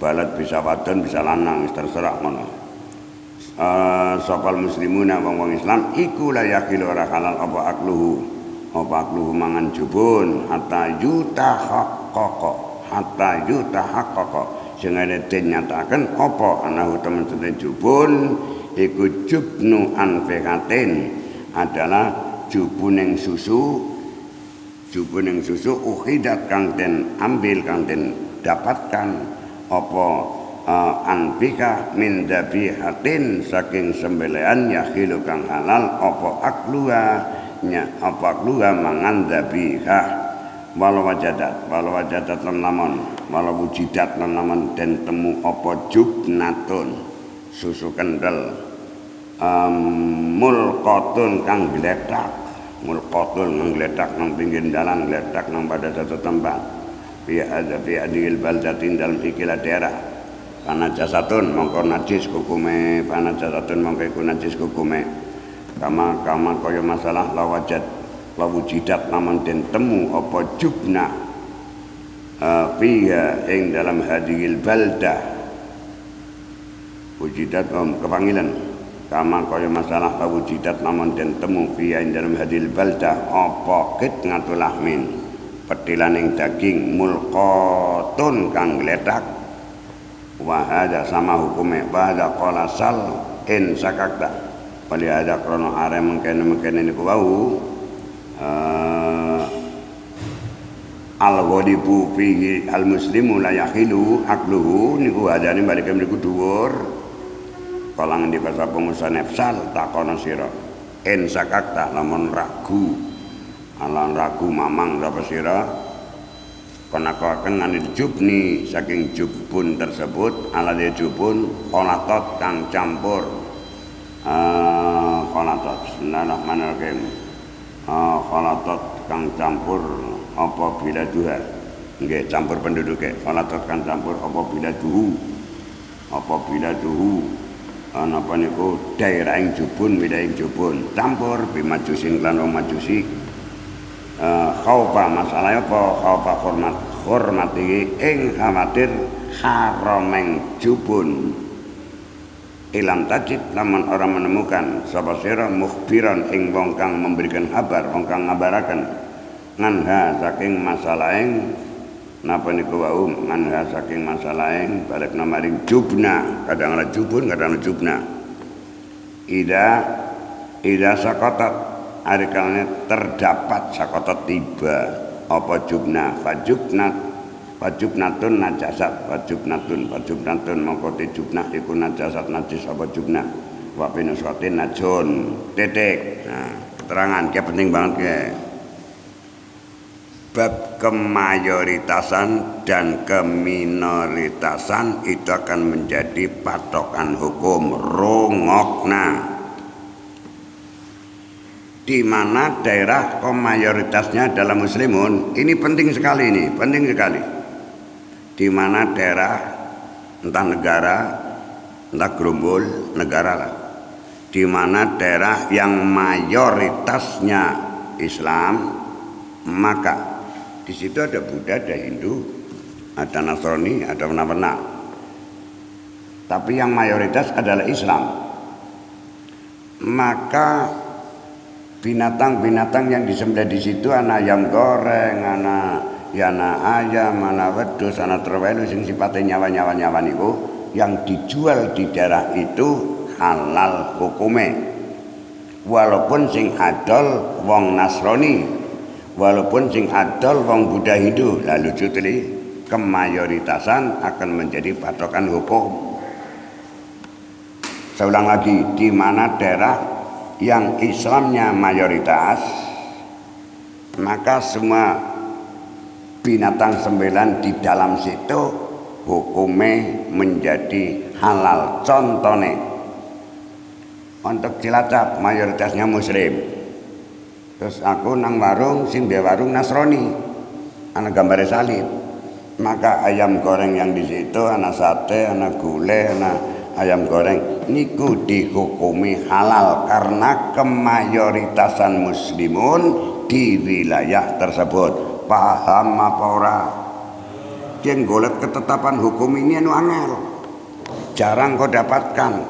balad bisa wadon bisa lanang terserah ngono sopal muslimuna wong Islam iku la yakilu ora halal apa akluhu mangan jubun hatta yutahaqqaqa sing ana dinyataken apa anahu temen-temen jubun iku jubnu anfiqatin adalah jubuning susu uhidat kang den ambil kang den dapatkan apa anfika min dabihatin saking sembelihan yahilu kang halal apa akluha mangan dabihah walau wajadat lan lamun walau wujidat lan lamun den temu apa jubnatun susu kendel mulqatun kang gletak nang pinggir dalan gletak nang pada satu tempat fi adil baldatin dalam ikilah daerah panajasatun mongko najis hukume panajasatun mongko iku najis hukume kama kaya masalah lawujidat namun den temu apa jubna fiha ing dalam hadil baldah wujidat kepanggilan kama kaya masalah kawujidat namun den temu fiha ing dalam hadil baldah apa kit ngatulahmin petilaning daging mulqatun kang gletak wa hadza sama hukume wa hadza qala sal in sakakta wali hadza krono are mengkene niku wau al-ghalibu fihi al-muslimu la yahilu akluhu niku adane balik mriku dhuwur kala ngendi basa pengusanef sal takono sira en sakakta lamun ragu mamang sapa sira konakaken anil jubni saking jubun tersebut ala jubun qolatot kang campur khalatat. Bismillahirrahmanirrahim. Khalatat kang campur apa biladuha. Nggih, campur penduduke. Khalatat kang campur apa biladuhu. Apa biladuhu. Napa niku daerah ing jubun wilayah ing jubun. Campur bimajusin lan majusi. Khaufa masalah apa? Khaufa hormati ing khawatir harameng jubun. Ilam tajid lamun orang menemukan sapa sira mukhbiran ing wong kang memberikan kabar, wong kang ngabaraken nganha saking masalaing napa niku wau nganha saking masalaing balik maring jubna, kadang ana jubun, kadang ana jubna. Ida sakotat arikalane terdapat sakotat tiba apa jubna fajubnatun najasat fajubnatun mongko jubna iku najasat najis apa jubna wa binuswatin najun titik. Nah, keterangan ki penting banget ke bab kemayoritasan dan keminoritasan itu akan menjadi patokan hukum. Rungokna di mana daerah mayoritasnya adalah muslimun, ini penting sekali, di mana daerah entah negara, entah gerombol negara lah, di mana daerah yang mayoritasnya Islam, maka di situ ada Buddha, ada Hindu, ada Nasrani, ada mana-mana, tapi yang mayoritas adalah Islam. Maka binatang-binatang yang disembelih di situ ana ayam goreng, ana ayam, ana wedhus, ana trewelu sing sifatnya nyawa-nyawa niku yang dijual di daerah itu halal hukume. Walaupun sing adol wong Nasrani, walaupun sing adol wong Buddha Hindu, lalu lucu kemayoritasan akan menjadi patokan hukum. Saya ulang lagi, di mana daerah yang Islamnya mayoritas, maka semua binatang sembelan di dalam situ hukumnya menjadi halal. Contohnya untuk Cilacap mayoritasnya muslim, terus aku nang warung sing dia warung Nasrani, ana gambar salib, maka ayam goreng yang di situ ana sate, ana gulai, ana ayam goreng niku dihukumi halal karena kemayoritasan muslimun di wilayah tersebut. Paham apa ora? Yang golek ketetapan hukum ini anu angel, jarang kau dapatkan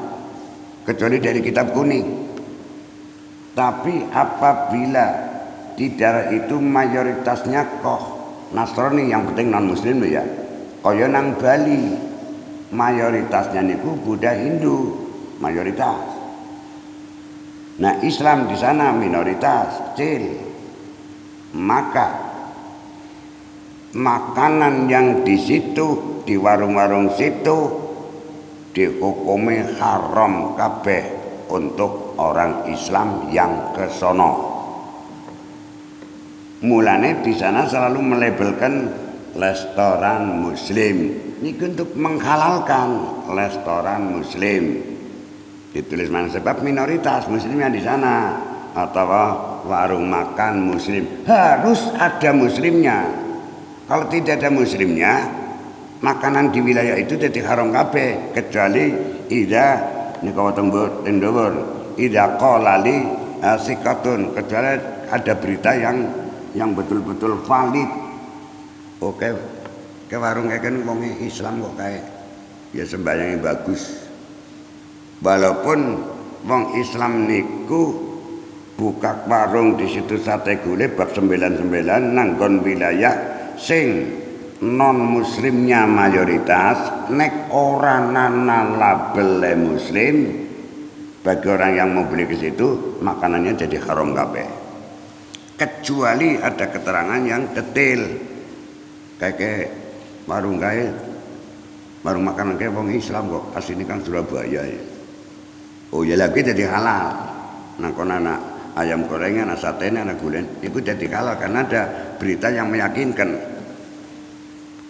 kecuali dari kitab kuning. Tapi apabila di daerah itu mayoritasnya kok Nasrani, yang penting non muslim loh ya, kaya nang Bali mayoritasnya niku Buddha Hindu mayoritas. Nah, Islam di sana minoritas kecil. Maka makanan yang di situ, di warung-warung situ dihukumi haram kabeh untuk orang Islam yang ke sono. Mulane di sana selalu melabelkan restoran muslim. Ini untuk menghalalkan restoran muslim. Ditulis mana sebab minoritas muslimnya di sana, atau warung makan muslim harus ada muslimnya. Kalau tidak ada muslimnya, makanan di wilayah itu jadi haram kabeh, kecuali ida nikawa tembur ida qalali sikatun, kecuali ada berita yang betul-betul valid. Oke, ke warung kayak kan wong Islam kok kayak ya sembahyangnya bagus. Walaupun wong Islam niku buka warung di situ sate gulai bab 99 nanggon wilayah sing non muslimnya mayoritas, nek ora nana label muslim, bagi orang yang mau beli ke situ makanannya jadi haram kabeh. Kecuali ada keterangan yang detail. Kayak warung makanan kayak wong Islam kok asline kan Surabaya ya. Oh ya lagi jadi halal. Nah kon anak ayam gorengnya, anak satenya, anak gulen itu jadi halal karena ada berita yang meyakinkan.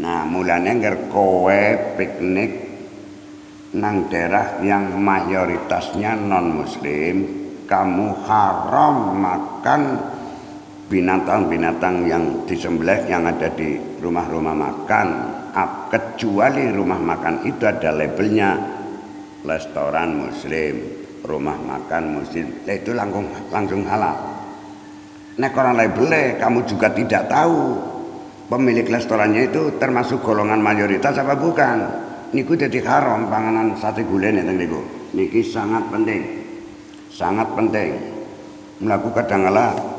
Nah mulanya ngger kowe piknik nang daerah yang mayoritasnya non muslim, kamu haram makan binatang-binatang yang disembelih yang ada di rumah-rumah makan, kecuali rumah makan itu ada labelnya restoran muslim, rumah makan muslim, itu langsung halal. Nek orang labelnya kamu juga tidak tahu pemilik restorannya itu termasuk golongan mayoritas apa bukan, niku jadi haram panganan sate gulen ya niku. Niki sangat penting melakukan kadangkala.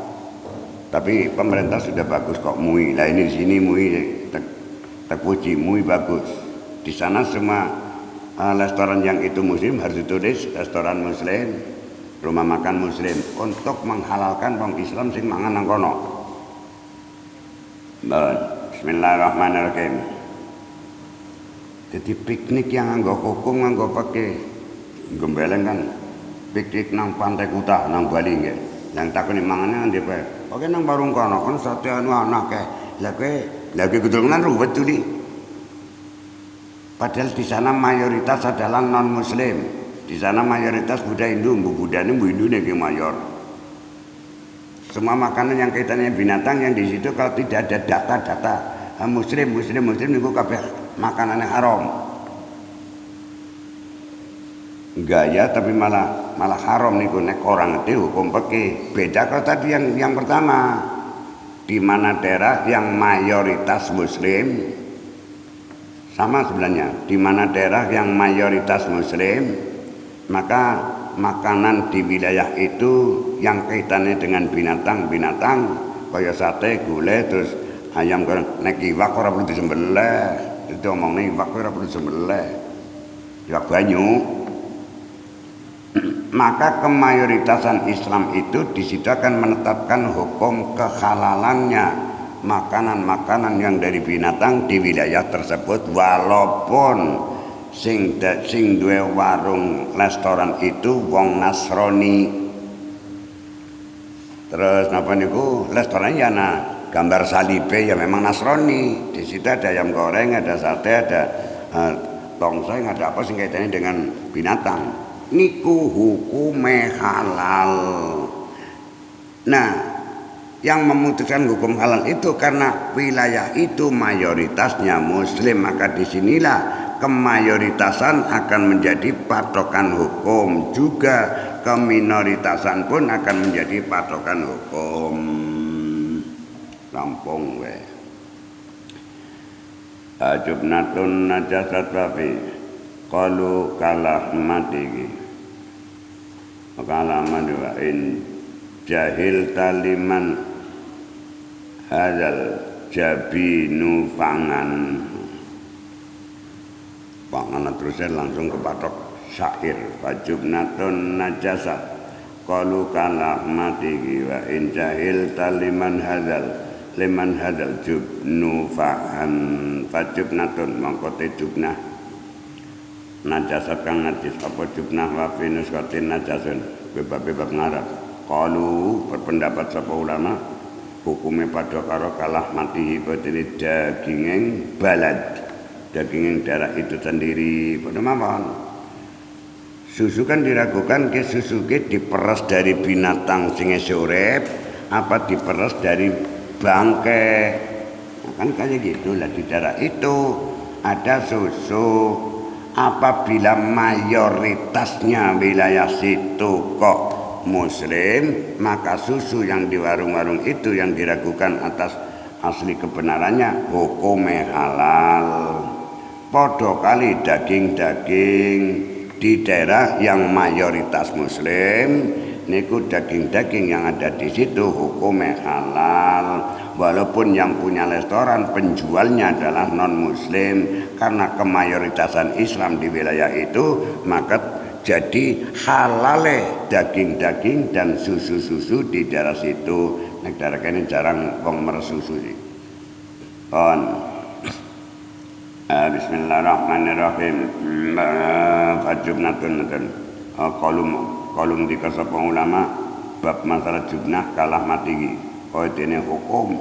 Tapi pemerintah sudah bagus kok MUI. Lah ini di sini MUI terpuji, MUI bagus. Di sana semua restoran yang itu muslim harus ditulis restoran muslim, rumah makan muslim, untuk menghalalkan wong Islam sing mangan nang kono. Bismillahirrahmanirrahim. Jadi piknik yang nganggo hukum nganggo pakai gembeleng kan, piknik nang Pantai Kuta nang Bali nggih. Yang takoni mangane ndi bae. Oke nang warung kono kan sate anu anake. Lah kowe keturunan ruwet tuli. Padahal di sana mayoritas adalah non muslim. Di sana mayoritas Buddha Hindu, Budane Hindu nek mayor. Semua makanan yang kaitannya binatang yang di situ kalau tidak ada data-data muslim niku kabeh makanannya haram. Gaya tapi malah haram niku nek orang itu hukum fikih. Beda kalau tadi yang pertama, di mana daerah yang mayoritas muslim, sama sebenarnya. Di mana daerah yang mayoritas muslim, maka makanan di wilayah itu yang kaitannya dengan binatang kaya sate, gulai, terus ayam goreng, nek iwak ora perlu disembelih. Itu omongnya iwak ora perlu disembelih. Iwak banyu. Maka kemayoritasan Islam itu di situ akan menetapkan hukum kehalalannya makanan-makanan yang dari binatang di wilayah tersebut, walaupun sing duwe warung restoran itu wong Nasrani. Terus napa niku restorannya ya gambar salibe ya memang Nasrani. Di situ ada ayam goreng, ada sate, ada tongseng, ada apa sing kaitannya dengan binatang. Niku hukume halal. Nah, yang memutuskan hukum halal itu karena wilayah itu mayoritasnya muslim, maka disinilah kemayoritasan akan menjadi patokan hukum, juga keminoritasan pun akan menjadi patokan hukum. Rampung we. Ajubnatun najasat babi. Qalu kalah mati kalah mati wa in jahil taliman hadal jabinu pangan terusnya langsung kepatok syair fajubnatun najasat qalu kalah mati wa in jahil taliman hadal liman hadal jubnu fa'an fajubnatun mangkote jubnah najasat kang najis apa jubnah wa finus katin najasun bebab ngarap. Qalu berpendapat sapa ulama hukumnya pada karo kalah mati badine daginging balad, daginging darah itu sendiri. Pada mawon susu kan diragukan ke susu ke diperes dari binatang sing urip apa diperes dari bangke. Nah, kan kayak gitulah di darah itu ada susu. Apabila mayoritasnya wilayah situ kok muslim, maka susu yang di warung-warung itu yang diragukan atas asli kebenarannya hukumnya halal. Podo kali daging-daging di daerah yang mayoritas muslim, niku daging-daging yang ada di situ hukumnya halal. Walaupun yang punya restoran penjualnya adalah non muslim, karena kemayoritasan Islam di wilayah itu, maka jadi halale daging-daging dan susu-susu di daerah situ. Nek daerah kene jarang wong meres susu sih. Bismillahirrahmanirrahim. Fajubnatun kolum dikasapa ulama bab masalah jubnah kalah mati. Kodene hukum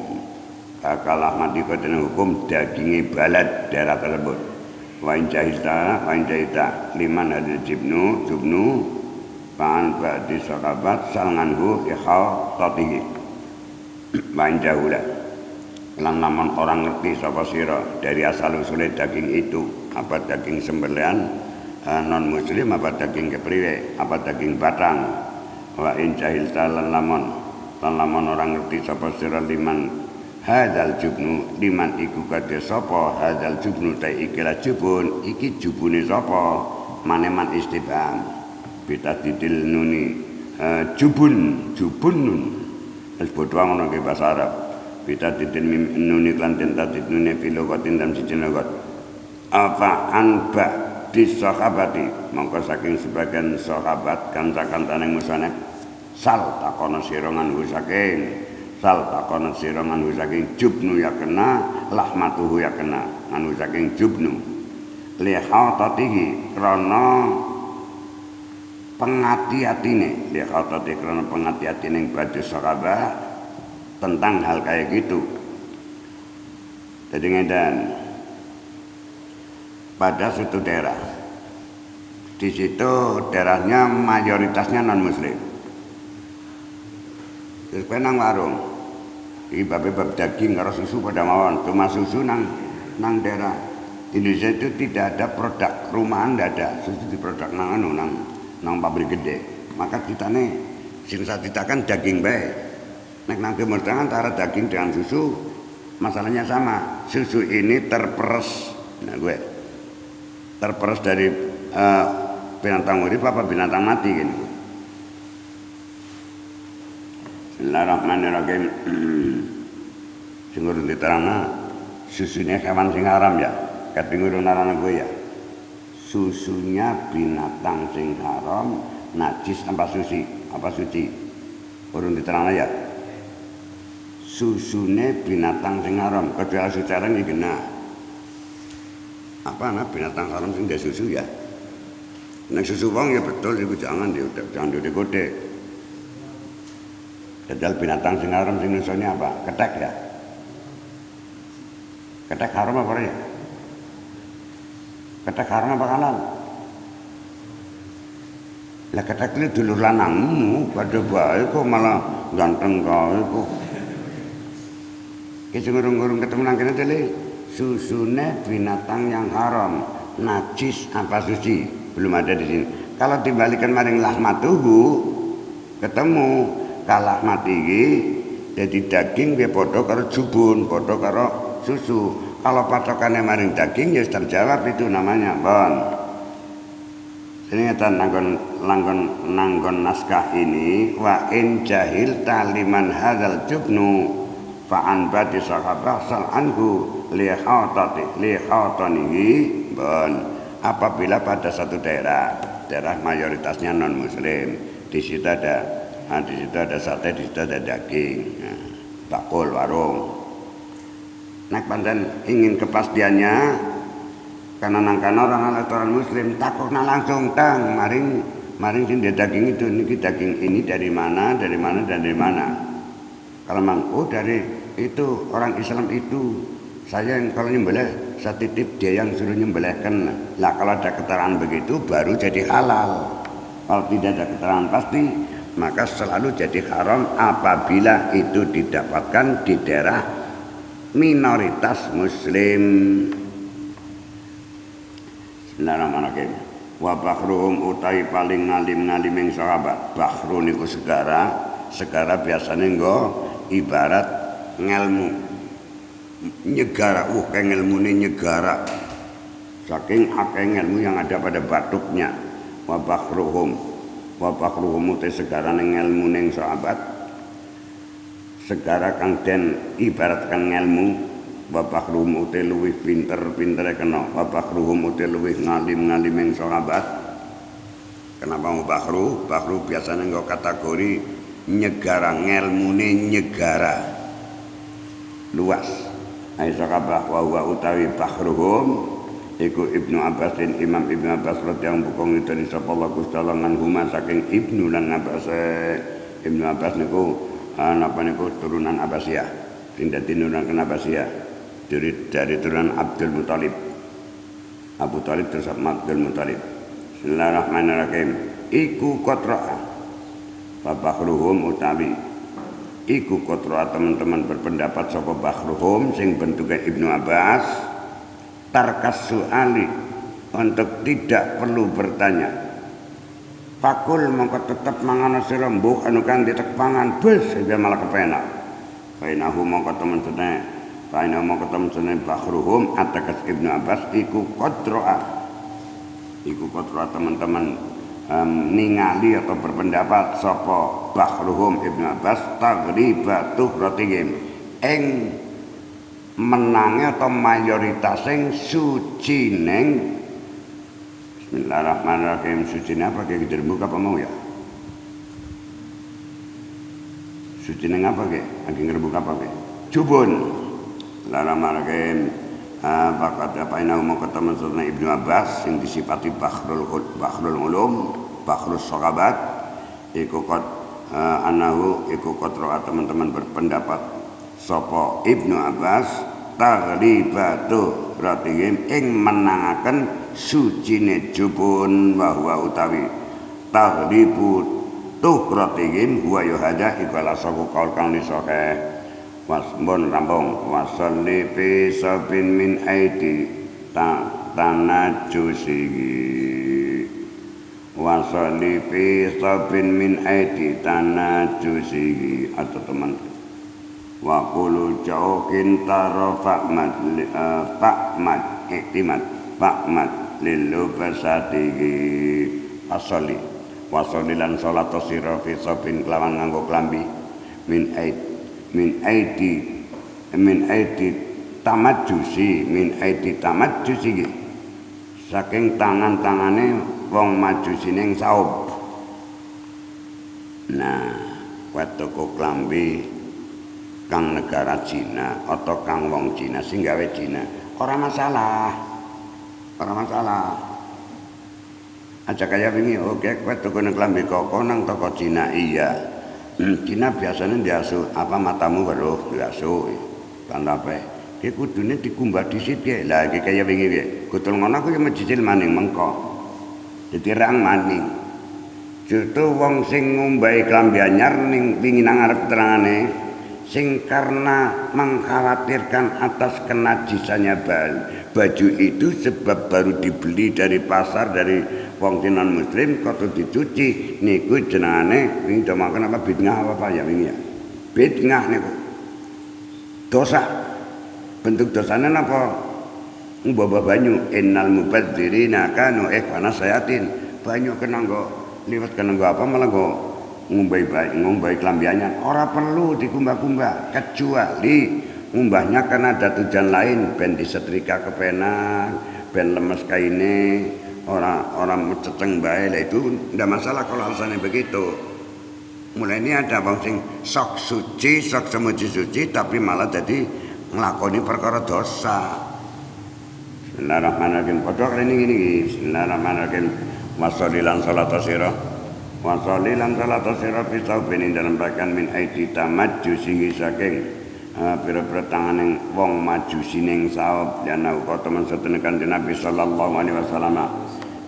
kalah mati kodene hukum dagingi balad daerah tersebut. Wain jahita liman ada jubnu Fa'an ba'di sahabat salnganhu ikhau tatihi Main jauhlah lan lamun orang ngerti sapa sira dari asal usulnya daging itu apa daging sembelihan non muslim apa daging kepriwe apa daging batang wa in jahilta lan lamun orang ngerti sapa sira liman hadzal jubnu liman iku kadhe sapa hadzal jubnu ta ikilah jubun iki jubune sapa maneman istibham bita titil nuni jubun nun wis bodho ngono ke bahasa Arab bita titil nuni lan tentatit nuni filogotin dan siji logot apa anba di sahabati mongko saking sebagian sahabat kanca-kancane musane sal takono sira nganhu saking jubnu ya kena lahmatuhu ya kena nganhu saking jubnu lihatatihi krana pengati-atine lihatati krana pengati-atine bagi sahabat tentang hal kayak gitu. Jadi ngedan pada suatu daerah, di situ daerahnya mayoritasnya non muslim. Terus penang warung, iki bab daging karo susu pada mawon, cuma susu nang daerah Indonesia itu tidak ada produk rumahan, tidak ada susu di produk nang pabrik gede. Maka kita nih sing satitakan daging baik. Nek nang Timur Tengah antara daging dengan susu masalahnya sama. Susu ini terperes, terperes dari binatang urip apa binatang mati gini. Bismillahirrahmanirrahim. Sing urung diterangna susunya hewan sing haram ya. Kadang urung narana gue ya. Susunya binatang sing haram, najis apa suci. Urung diterangna ya. Susune binatang sing haram kecuali secara ini kena apa binatang haram sing dia susu ya nek susu wong ya betul itu jangan dikode jadal binatang sing haram sing nusone apa ketek ya ketek haram apa ya ketek haram apa halal lah ketek itu dulur lanangmu pada baik kok malah ganteng kau kok ngurung-ngurung ketemu nang kene tele susune binatang yang haram najis apa suci belum ada di sini kalau dibalikan maring lahmatuhu ketemu kalah mati jadi daging dia podo karo jubun podo karo susu kalau patokannya maring daging ya terjawab itu namanya bon ini ngeten nanggon naskah ini wa in jahil taliman hadzal jubnu fa'an badi sahabah sal'anhu lihatanihi bon apabila pada satu daerah mayoritasnya non muslim di situ ada sate di situ ada daging bakul warung nek pandan ingin kepastiannya karena orang muslim takutnya langsung maring sing daging itu niki daging ini dari mana kalau memang dari itu orang Islam itu saya yang kalau nyembelih saya titip dia yang suruh nyembelihkan lah kalau ada keterangan begitu baru jadi halal kalau tidak ada keterangan pasti maka selalu jadi haram apabila itu didapatkan di daerah minoritas muslim. Bismillahirrahmanirrahim. Wa bakhruhum utai paling ngalim yang sahabat bakhru niku segara biasanya nggo ibarat ngelmu nyegara kayak ngelmune nyegara saking akeh ngelmu yang ada pada batuknya wa bakhruhum utai segara ngelmu ning sahabat segara kang den ibaratkan ngelmu wa bakhruhum utai luwih pinter kena wa bakhruhum utai luwih ngalim ning sahabat kenapa mau bakhru biasanya nggo kategori nyegara ngelmune nyegara luas Aisyah kabah wa utawi bahruhum iku Ibnu Abbas dan Imam Ibnu Abbas radhiyallahu anhu dari sapa Allah kustalangan huma saking Ibnu lan Abbas Ibnu Abbas niku napa niku turunan Abbasiyah tindak turunan Abbasiyah dari turunan Abdul Muthalib Abu Thalib terus Abdul Muthalib Bismillahirrahmanirrahim iku kotroa babakruhum utawi iku kotroa teman-teman berpendapat sapa bakruhum sing bentuknya Ibnu Abbas tarkas suali untuk tidak perlu bertanya fakul mongko tetep mangan sira mbuh anu kang ditek pangan bes sehingga malah kepenak fainahu mongko temen bakruhum atakas Ibnu Abbas iku kotroa teman-teman ningali atau berpendapat sapa bakruhum Ibnu Abbas tagribatu ratihim ing menange atau mayoritas sing suci ning Bismillahirrahmanirrahim suci apa kayak gitu buka apa mau ya suci ning apa kayak lagi ngerebuk apa kayak jubun Bismillahirrahmanirrahim bakat apa ini mau ketemu sama Ibnu Abbas yang disifati Bahrul Ulum, Bahrul Sahabat, ikut anahu ikut roa teman-teman berpendapat sopo Ibnu Abbas tagribatu ratihim ing menangaken sucine jubun bahwa utawi taghribu tuhratihim huwa yuhada iku ala saku kaul kang nisokeh wasbun rambung wasalli fi sabin min aidi tanajusihi wasalli fi sabin min aidi tanajusihi atau teman wa qulu jaukin taro fa'mad iktimat fa'mad lilubasatihi wasalli lan sholat sira fi sabin kelawan nganggo klambi min aidi tamajusi saking tangan-tangane wong majusi ning saub. Nah, wetoko klambi kang negara Cina atau kang wong Cina sing gawe Cina ora masalah. Aja kaya wingi oke wetoko ning klambi koko nang toko Cina iya. Cina biasanya diasu apa matamu baru diasu tanda apa dia kudune dikumbah disit ya lah kayak wingi ya kutul ngono aku yang mencicil maning mengko ditirang maning justru wong sing ngumbahi klambi anyar ning wingi nang arep terangane sing karena mengkhawatirkan atas kenajisannya baju itu sebab baru dibeli dari pasar dari wong non muslim kudu dicuci niku jenengane wingi domaken apa bid'ah apa ya wingi ya bid'ah niku dosa bentuk dosane napa mbah banyu innal mubadzirina kanu ikhwana sayatin banyu kena nggo liwat kena nggo apa malah nggo ngumbahi klambiannya ora perlu dikumbah-kumbah kecuali ngumbahnya karena ada tujuan lain ben disetrika kepenak ben lemes kaine orang ceceng bae lah itu ndak masalah kalau alasannya begitu. Mulai ini ada bang sing sok suci, sok semuji suci tapi malah jadi nglakoni perkara dosa. Bismillahirrahmanirrahim. Padha kene ngene iki. Bismillahirrahmanirrahim. Wassallilan salata sira. Wassallilan salata sira fi saubin dalam bagian min aidi tamajusi saking pira-pira tanganing wong majusi ning saub yana uga temen sedene Kanjeng Nabi sallallahu alaihi wasallam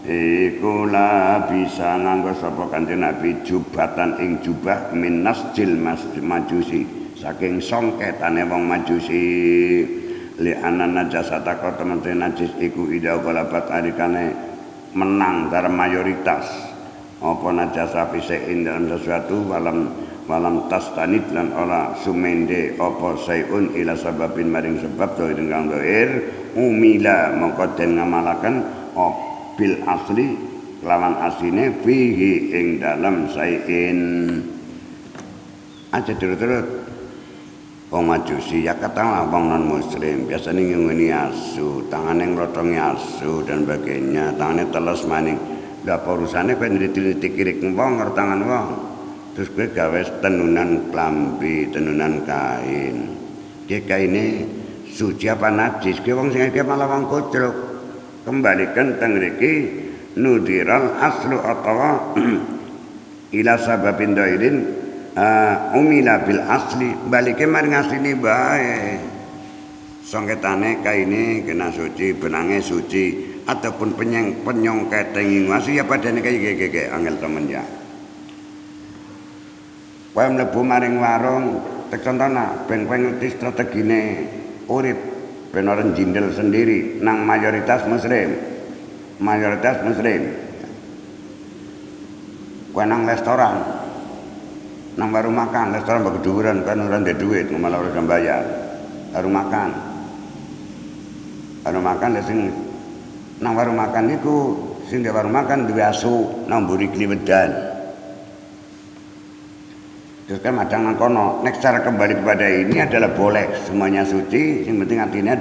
iku la bisa nganggo sapa Kanjeng Nabi jubatan ing jubah min nasjil majusi saking songketane wong majusi li anan najasata ka temen najis iku ida galabat arikane menang dari mayoritas apa najasa fisein dalam sesuatu walam tastanid lan ora sumende apa sayun ila sababin maring sebab doiring kang doir umila mongko den ngamalaken bil asli lawan asline fihi ing dalam sayin aja terus wong majusi ya katalah wong non muslim biasanya ngene asu tangane ngrotongi asu dan sebagainya tangane teles maning lha apa urusane kowe nliti-liti kirik wong tangan wong terus kowe gawe tenunan klambi tenunan kain ki kaine suci apa najis ki wong sing iki malah wong kocrok kembalikan teng mriki nudiral aslu atawa ila sababin dairin umila bil asli balike maring asline bae songketane kaine kena suci benange suci ataupun penyongketeng wasu ya padane kaya angel temen ya. Kowe mlebu maring warung tek contohna ben kowe ngerti strategine urip ben ora jindel sendiri nang mayoritas muslim. Kowe nang restoran, nang warung makan, restoran berkeduran kan ora ndek duit malah ora bayar. Warung makan sing nang warung makan niku sing ndek warung makan duwe asu nang mburi kliwedan. Terus kan madang nang kono, nek cara kembali kepada ini adalah boleh, semuanya suci, yang penting artinya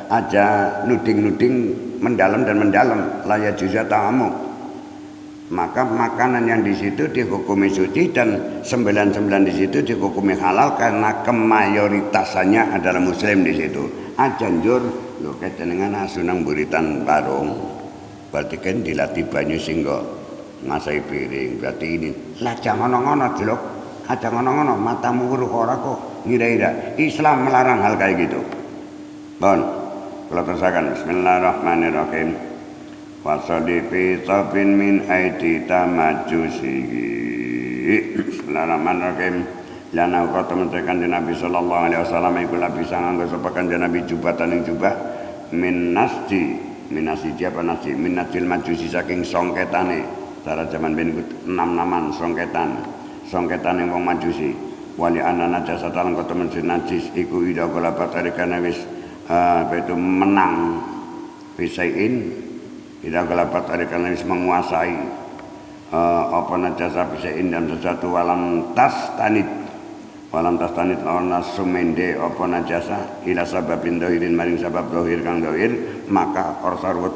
ada nuding-nuding mendalam dan mendalam, layak juga tamu. Maka makanan yang di situ dihukumi suci dan 99 di situ dihukumi halal karena kemayoritasnya adalah muslim di situ. Ajanjur lho kejenengan asunang buritan barung. Berarti kan dilatih banyu singgo ngasai piring. Berarti ini lah jangan ngono-ngono jelok. Aja ngono-ngono matamu weruh ora kok ngira-ira. Islam melarang hal kayak gitu. Bon, kalau terusakan bismillahirrahmanirrahim. Wasadiqi sabin min aidi tamajusihi. Bismillahirrahmanirrahim. Lana uqa temen-temen Nabi sallallahu alaihi wasallam iku bisa nganggo sapa kanjeng Nabi jubatan ing jubah min nasji apa nasji min najil majusi saking songketane. Cara zaman ben 6 naman songketan yang wong majusi wali anana jasa talang kota menjadi najis iku ida kolabat tarikana wis itu menang bisain ida kolabat tarikana wis menguasai apa najasa bisain dan sesuatu walam tas tanit lawan sumende apa najasa ila sababin dohirin maring sabab dohir kang dohir maka orsa ruwet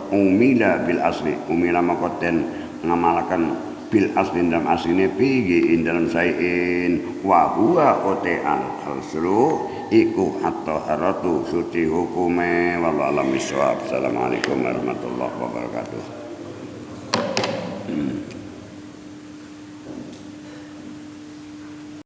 umila bil asli umila makoten ngamalakan bil aslin dalam asline pigi in dalam sayin wa huwa otean al-sulu iku at-taharatu suci hukume wallahu alam bisawab. Assalamualaikum warahmatullahi wabarakatuh.